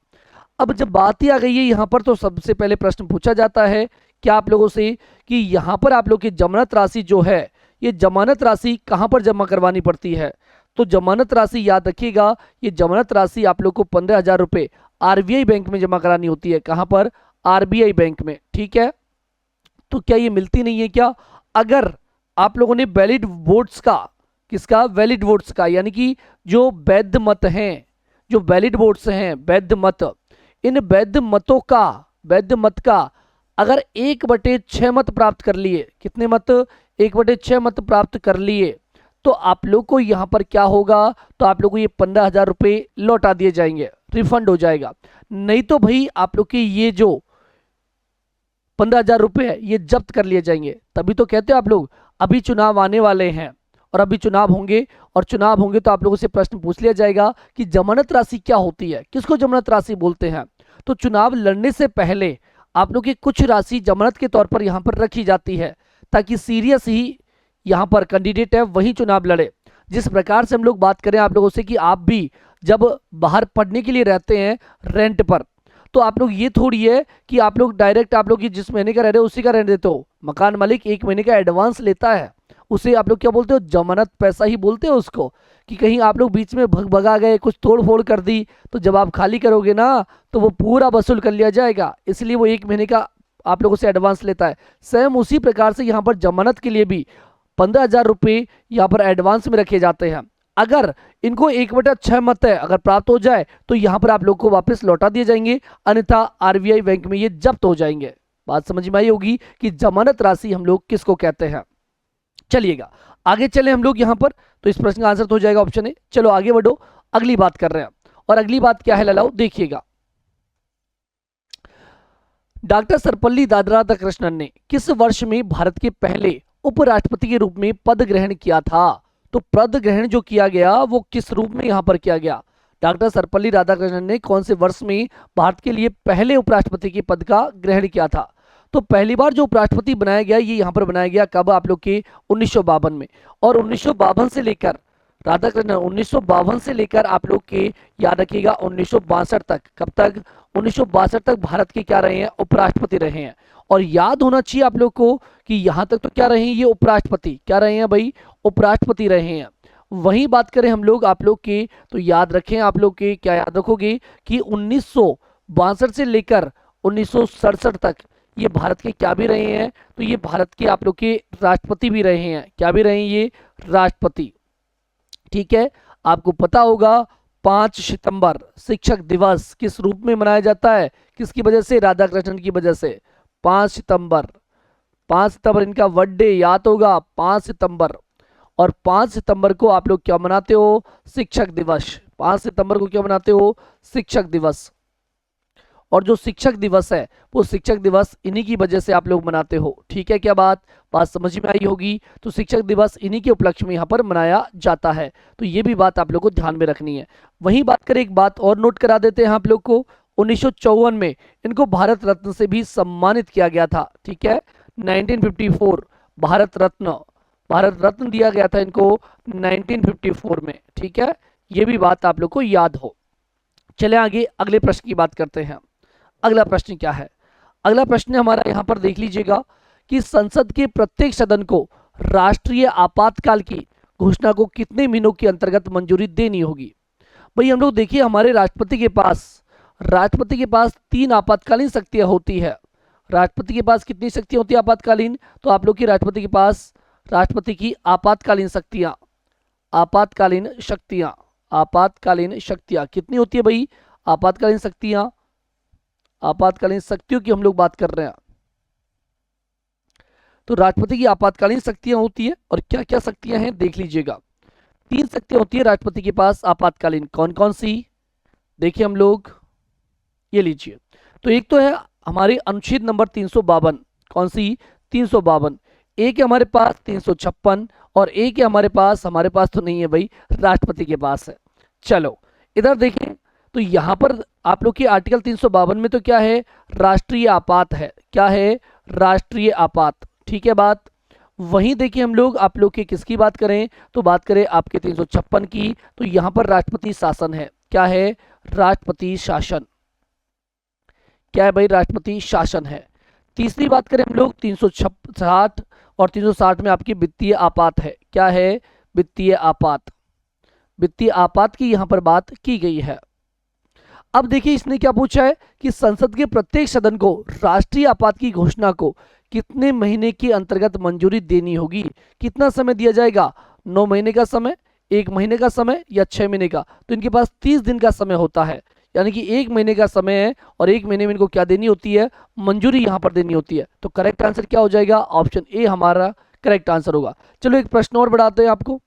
अब जब बात ही आ गई है यहाँ पर, तो सबसे पहले प्रश्न पूछा जाता है क्या आप लोगों से कि यहाँ पर आप लोग की जमानत राशि जो है, ये जमानत राशि कहाँ पर जमा करवानी पड़ती है? तो जमानत राशि याद रखिएगा, ये जमानत राशि आप लोग को 15,000 रुपये आरबीआई बैंक में जमा करानी होती है। कहाँ पर? आरबीआई बैंक में। ठीक है, तो क्या ये मिलती नहीं है क्या? अगर आप लोगों ने वैलिड वोट्स का, किसका? वैलिड वोट्स का, यानी कि जो वैध मत हैं, जो वैलिड वोट्स हैं, वैध मत, इन वैध मतों का, वैध मत का अगर 1/6 मत प्राप्त कर लिए, कितने मत? 1/6 मत प्राप्त कर लिए, तो आप लोग को यहाँ पर क्या होगा? तो आप लोग को ये 15,000 रुपये लौटा दिए जाएंगे, रिफंड हो जाएगा। नहीं तो भाई आप लोग के ये जो 15,000 रुपये है ये जब्त कर लिए जाएंगे। तभी तो कहते हो आप लोग अभी चुनाव आने वाले हैं और अभी चुनाव होंगे, और चुनाव होंगे तो आप लोगों से प्रश्न पूछ लिया जाएगा कि जमानत राशि क्या होती है, किसको जमानत राशि बोलते हैं। तो चुनाव लड़ने से पहले आप लोग की कुछ राशि जमानत के तौर पर यहाँ पर रखी जाती है, ताकि सीरियस ही यहाँ पर कैंडिडेट है वही चुनाव लड़े। जिस प्रकार से हम लोग बात करें आप लोगों से कि आप भी जब बाहर पढ़ने के लिए रहते हैं रेंट पर, तो आप लोग ये थोड़ी है कि आप लोग डायरेक्ट आप लोग की जिस महीने का रह रहे हो उसी का रेंट देते हो। मकान मालिक 1 महीने का एडवांस लेता है, उसे आप लोग क्या बोलते हो? जमानत पैसा ही बोलते हो उसको। कि कहीं आप लोग बीच में भगा गए, कुछ तोड़ फोड़ कर दी, तो जब आप खाली करोगे ना तो वो पूरा वसूल कर लिया जाएगा, इसलिए वो 1 महीने का आप लोगों से एडवांस लेता है। सेम उसी प्रकार से यहाँ पर जमानत के लिए भी 15,000 रुपये यहाँ पर एडवांस में रखे जाते हैं। अगर इनको 1/6 मत है अगर प्राप्त हो जाए तो यहाँ पर आप लोग को वापस लौटा दिए जाएंगे, अन्यथा आरबीआई बैंक में ये जब्त हो जाएंगे। बात समझ में आई होगी कि जमानत राशि हम लोग किसको कहते हैं। चलिएगा आगे चले हम लोग यहाँ पर, तो इस प्रश्न का आंसर तो हो जाएगा ऑप्शन ए। चलो आगे बढ़ो, अगली बात कर रहे हैं, और अगली बात क्या है ललाओ, देखिएगा। डॉक्टर सर्वपल्ली राधाकृष्णन ने किस वर्ष में भारत के पहले उपराष्ट्रपति के रूप में पद ग्रहण किया था? तो पद ग्रहण जो किया गया वो किस रूप में यहाँ पर किया गया? डॉक्टर सर्वपल्ली राधाकृष्णन ने कौन से वर्ष में भारत के लिए पहले उपराष्ट्रपति के पद का ग्रहण किया था? तो पहली बार जो उपराष्ट्रपति बनाया गया ये यहाँ पर बनाया गया कब? आप लोग के 1952 में। और 1952 से लेकर राधाकृष्णन 1952 से लेकर आप लोग के याद रखिएगा 1962 तक, कब तक? 1962 तक भारत के क्या रहे हैं? उपराष्ट्रपति रहे हैं। और याद होना चाहिए आप लोग को कि यहाँ तक तो क्या रहे हैं? ये उपराष्ट्रपति क्या रहे हैं भाई? उपराष्ट्रपति रहे हैं। वहीं बात करें हम लोग आप लोग के, तो याद रखें आप लोग के, क्या याद रखोगे कि 1962 से लेकर 1967 तक ये भारत के क्या भी रहे हैं? तो ये भारत के आप लोग के राष्ट्रपति भी रहे हैं। क्या भी रहे हैं? ये राष्ट्रपति। ठीक है, आपको पता होगा 5 सितंबर शिक्षक दिवस किस रूप में मनाया जाता है? किसकी वजह से? राधाकृष्णन की वजह से। 5 सितंबर, 5 सितंबर इनका बर्थडे याद होगा, 5 सितंबर। और 5 सितंबर को आप लोग क्या मनाते हो? शिक्षक दिवस। 5 सितंबर को क्या मनाते हो? शिक्षक दिवस। और जो शिक्षक दिवस है वो शिक्षक दिवस इन्हीं की वजह से आप लोग मनाते हो। ठीक है, क्या बात समझ में आई होगी? तो शिक्षक दिवस इन्हीं के उपलक्ष्य में यहाँ पर मनाया जाता है। तो ये भी बात आप लोग को ध्यान में रखनी है। वहीं बात करें, एक बात और नोट करा देते हैं आप लोग को, 1954 में इनको भारत रत्न से भी सम्मानित किया गया था। ठीक है, 1954 भारत रत्न दिया गया था इनको 1954 में। ठीक है, ये भी बात आप लोग को याद हो। चले आगे अगले प्रश्न की बात करते हैं। अगला प्रश्न क्या है? अगला प्रश्न हमारा यहाँ पर देख लीजिएगा कि संसद के प्रत्येक सदन को राष्ट्रीय आपातकाल की घोषणा को कितने महीनों के अंतर्गत मंजूरी देनी होगी? भाई हम लोग देखिए, हमारे राष्ट्रपति के पास 3 आपातकालीन शक्तियां होती है। राष्ट्रपति के पास कितनी शक्तियां होती है आपातकालीन? तो आप लोग की राष्ट्रपति की आपातकालीन शक्तियां कितनी होती है भाई? आपातकालीन शक्तियों की हम लोग बात कर रहे हैं। तो राष्ट्रपति की आपातकालीन शक्तियां होती है, और क्या क्या शक्तियां हैं देख लीजिएगा। 3 शक्तियां होती है राष्ट्रपति के पास आपातकालीन। कौन कौन सी? देखिए हम लोग, ये लीजिए। तो एक तो है हमारी अनुच्छेद नंबर 352। कौन सी? 352। एक है हमारे पास 356, और एक है हमारे पास तो नहीं है भाई, राष्ट्रपति के पास है। चलो इधर देखें, तो यहां पर आप लोग की आर्टिकल 352 में तो क्या है? राष्ट्रीय आपात है। क्या है? राष्ट्रीय आपात। ठीक है बात। वहीं देखिए हम लोग, आप लोग के किसकी बात करें? तो बात करें आपके 356 की, तो यहां पर राष्ट्रपति शासन है। क्या है? राष्ट्रपति शासन। क्या है भाई? राष्ट्रपति शासन है। तीसरी बात करें हम लोग 360, और 360 में आपकी वित्तीय आपात है। क्या है? वित्तीय आपात की यहां पर बात की गई है। अब देखिए इसने क्या पूछा है कि संसद के प्रत्येक सदन को राष्ट्रीय आपात की घोषणा को कितने महीने के अंतर्गत मंजूरी देनी होगी? कितना समय दिया जाएगा? 9 महीने का समय, 1 महीने का समय, या 6 महीने का? तो इनके पास 30 दिन का समय होता है, यानी कि 1 महीने का समय है, और 1 महीने में इनको क्या देनी होती है? मंजूरी यहां पर देनी होती है। तो करेक्ट आंसर क्या हो जाएगा? ऑप्शन ए हमारा करेक्ट आंसर होगा। चलो एक प्रश्न और बढ़ाते हैं आपको,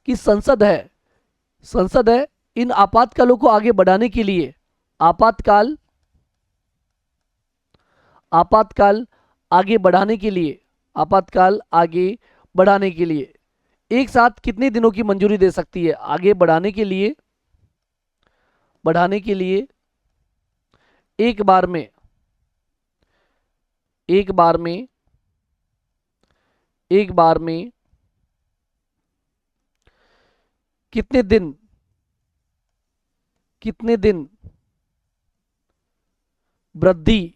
कि संसद है इन आपातकालों को आगे बढ़ाने के लिए आपातकाल आगे बढ़ाने के लिए एक साथ कितने दिनों की मंजूरी दे सकती है? आगे बढ़ाने के लिए एक बार में कितने दिन वृद्धि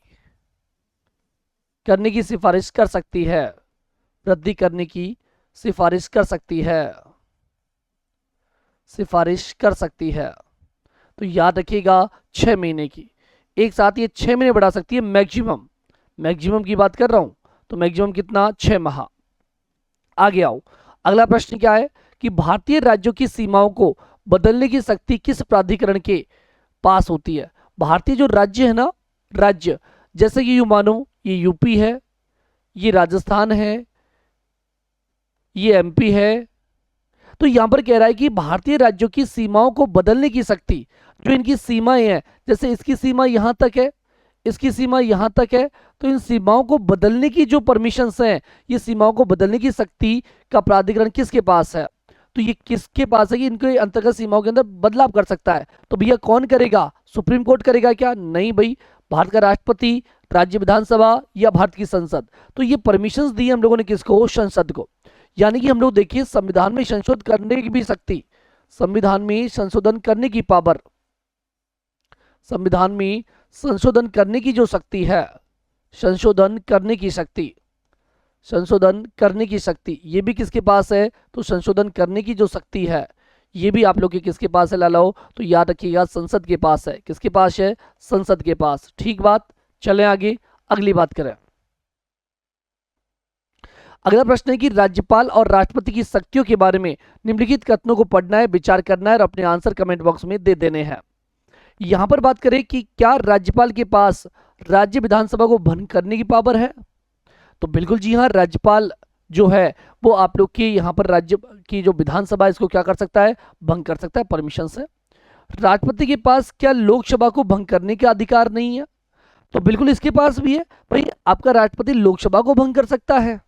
करने की सिफारिश कर सकती है? सिफारिश कर सकती है। तो याद रखिएगा 6 महीने की। एक साथ ये 6 महीने बढ़ा सकती है मैक्सिमम की बात कर रहा हूं। तो मैक्सिमम कितना? 6 माह। आगे आओ, अगला प्रश्न क्या है कि भारतीय राज्यों की सीमाओं को बदलने की शक्ति किस प्राधिकरण के पास होती है? भारतीय जो राज्य है ना, राज्य जैसे कि मानो ये यूपी है, ये राजस्थान है, ये एमपी है। तो यहां पर कह रहा है कि भारतीय राज्यों की सीमाओं को बदलने की शक्ति, जो इनकी सीमाएं हैं, जैसे इसकी सीमा यहां तक है, इसकी सीमा यहां तक है, तो इन सीमाओं को बदलने की जो परमिशंस हैं, ये सीमाओं को बदलने की शक्ति का प्राधिकरण किसके पास है? तो ये किसके पास है कि इनके अंतर्गत सीमाओं के अंदर बदलाव कर सकता है? तो भैया कौन करेगा? सुप्रीम कोर्ट करेगा क्या? नहीं भाई, भारत का राष्ट्रपति, राज्य विधानसभा, या भारत की संसद। तो ये परमिशंस दी हम लोगों ने किसको? संसद को। यानी कि हम लोग देखिए संविधान में संशोधन करने की भी शक्ति, संविधान में संशोधन करने की पावर, संविधान में संशोधन करने की जो शक्ति है, संशोधन करने की शक्ति ये भी किसके पास है? तो संशोधन करने की जो शक्ति है ये भी आप लोग के किसके पास है लालाओ? तो याद रखिएगा संसद के पास है। किसके पास है? संसद के पास। ठीक बात। चलें आगे, अगली बात करें। अगला प्रश्न है कि राज्यपाल और राष्ट्रपति की शक्तियों के बारे में निम्नलिखित कथनों को पढ़ना है, विचार करना है और अपने आंसर कमेंट बॉक्स में दे देने हैं। यहां पर बात करें कि क्या राज्यपाल के पास राज्य विधानसभा को भंग करने की पावर है? तो बिल्कुल जी हां, राज्यपाल जो है वो आप लोग की यहाँ पर राज्य की जो विधानसभा इसको क्या कर सकता है, भंग कर सकता है परमिशन से। राष्ट्रपति के पास क्या लोकसभा को भंग करने का अधिकार नहीं है? तो बिल्कुल इसके पास भी है भाई, आपका राष्ट्रपति लोकसभा को भंग कर सकता है,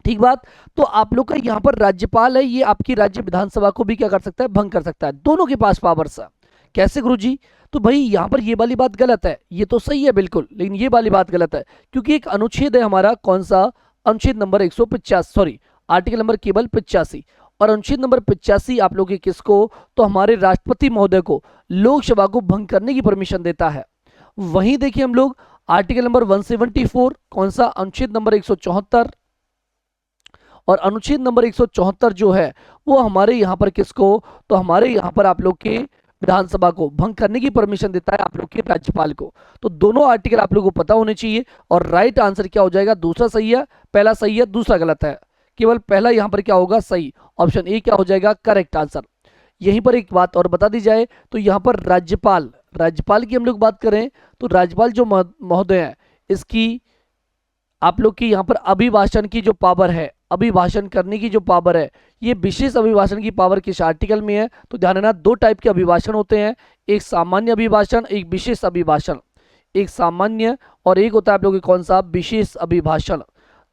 ठीक बात। तो आप लोग का यहाँ पर राज्यपाल है, ये आपकी राज्य विधानसभा को भी क्या कर सकता है, भंग कर सकता है। दोनों के पास पावर्स है। कैसे गुरुजी? तो भाई यहाँ पर ये वाली बात गलत है, ये तो सही है बिल्कुल, लेकिन ये वाली बात गलत है, क्योंकि एक अनुच्छेद है हमारा, कौन सा? अनुच्छेद नंबर 185, सॉरी आर्टिकल नंबर केवल 85, और अनुच्छेद नंबर 85 आप लोग किसको? तो हमारे राष्ट्रपति महोदय को लोकसभा को भंग करने की परमिशन देता है। वहीं देखिए हम लोग आर्टिकल नंबर 174, कौन सा? अनुच्छेद नंबर 174, और अनुच्छेद नंबर 174 जो है वो हमारे यहाँ पर किसको? तो हमारे यहाँ पर आप लोग के विधानसभा को भंग करने की परमिशन देता है आप लोग के राज्यपाल को। तो दोनों आर्टिकल आप लोगों को पता होने चाहिए। और राइट आंसर क्या हो जाएगा? दूसरा सही है, पहला सही है, दूसरा गलत है। केवल पहला यहाँ पर क्या होगा? सही। ऑप्शन ए क्या हो जाएगा? Correct answer. यहीं पर एक बात और बता दी जाए तो यहाँ पर राज्यपाल की हम लोग बात करें तो राज्यपाल जो महोदय है, इसकी आप लोग की यहाँ पर अभिभाषण की जो पावर है, अभिभाषण करने की जो पावर है, ये विशेष अभिभाषण की पावर किस आर्टिकल में है? तो ध्यान देना, दो टाइप के अभिभाषण होते हैं, एक सामान्य अभिभाषण, एक विशेष अभिभाषण। एक सामान्य और एक होता है आप लोग कौन सा? विशेष अभिभाषण।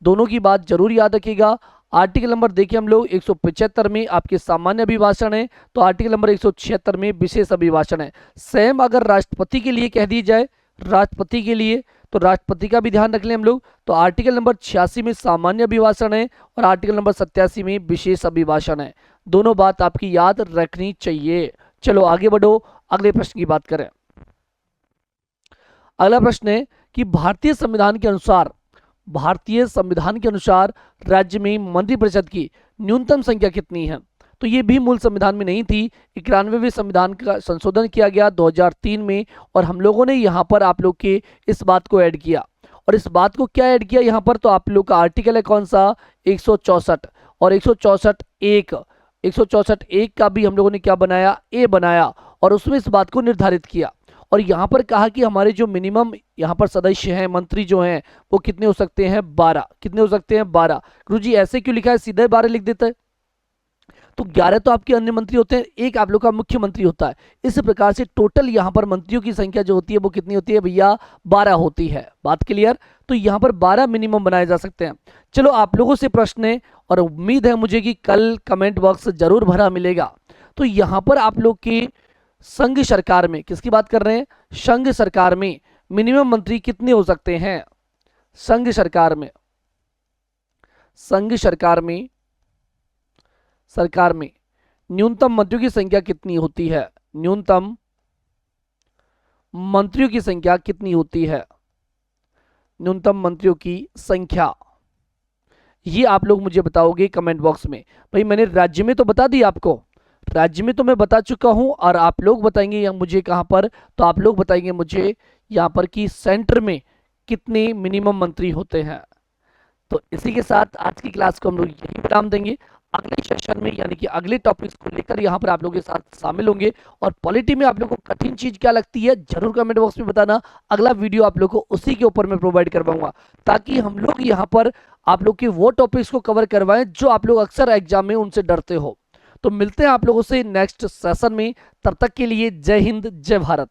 दोनों की बात जरूर याद रखिएगा। आर्टिकल नंबर देखिए हम लोग 175 में आपके सामान्य अभिभाषण है, तो आर्टिकल नंबर 176 में विशेष अभिभाषण है। सेम अगर राष्ट्रपति के लिए कह दी जाए, राष्ट्रपति के लिए, तो राष्ट्रपति का भी ध्यान रख लें हम लोग, तो आर्टिकल नंबर 86 में सामान्य अभिभाषण है और आर्टिकल नंबर 87 में विशेष अभिभाषण है। दोनों बात आपकी याद रखनी चाहिए। चलो आगे बढ़ो, अगले प्रश्न की बात करें। अगला प्रश्न है कि भारतीय संविधान के अनुसार राज्य में मंत्रिपरिषद की न्यूनतम संख्या कितनी है? तो ये भी मूल संविधान में नहीं थी, 91वें संविधान का संशोधन किया गया 2003 में, और हम लोगों ने यहाँ पर आप लोग के इस बात को ऐड किया। और इस बात को क्या ऐड किया यहाँ पर? तो आप लोग का आर्टिकल है कौन सा? 164, और 164(1) का भी हम लोगों ने क्या बनाया? ए बनाया, और उसमें इस बात को निर्धारित किया। और यहाँ पर कहा कि हमारे जो मिनिमम यहाँ पर सदस्य हैं, मंत्री जो हैं, वो कितने हो सकते हैं? 12। कितने हो सकते हैं? 12। गुरुजी ऐसे क्यों लिखा है? सीधे 12 लिख देता है। तो 11 तो आपके अन्य मंत्री होते हैं, एक आप लोग का मुख्यमंत्री होता है। इस प्रकार से टोटल यहाँ पर मंत्रियों की संख्या जो होती है वो कितनी होती है भैया? 12 होती है। बात क्लियर? तो यहाँ पर 12 मिनिमम बनाए जा सकते हैं। चलो आप लोगों से प्रश्न है, और उम्मीद है मुझे कि कल कमेंट बॉक्स जरूर भरा मिलेगा। तो यहाँ पर आप लोग की संघ सरकार में, किसकी बात कर रहे हैं? संघ सरकार में मिनिमम मंत्री कितने हो सकते हैं? संघ सरकार में न्यूनतम मंत्रियों की संख्या कितनी होती है? न्यूनतम मंत्रियों की संख्या कितनी होती है? न्यूनतम मंत्रियों की संख्या, ये आप लोग मुझे बताओगे कमेंट बॉक्स में। भाई मैंने राज्य में तो बता दी आपको, राज्य में तो मैं बता चुका हूं, और आप लोग बताएंगे या मुझे कहां पर? तो आप लोग बताएंगे मुझे यहां पर कि सेंटर में कितने मिनिमम मंत्री होते हैं। तो इसी के साथ आज की क्लास को हम लोग यही विराम देंगे। अगले सेशन में यानी कि अगले टॉपिक्स को लेकर यहाँ पर आप लोगों के साथ शामिल होंगे। और पॉलिटी में आप लोगों को कठिन चीज क्या लगती है जरूर कमेंट बॉक्स में बताना। अगला वीडियो आप लोग को उसी के ऊपर मैं प्रोवाइड करवाऊंगा, ताकि हम लोग यहाँ पर आप लोग के वो टॉपिक्स को कवर करवाएं जो आप लोग अक्सर एग्जाम में उनसे डरते हो। तो मिलते हैं आप लोगों से नेक्स्ट सेशन में, तब तक के लिए जय हिंद, जय भारत।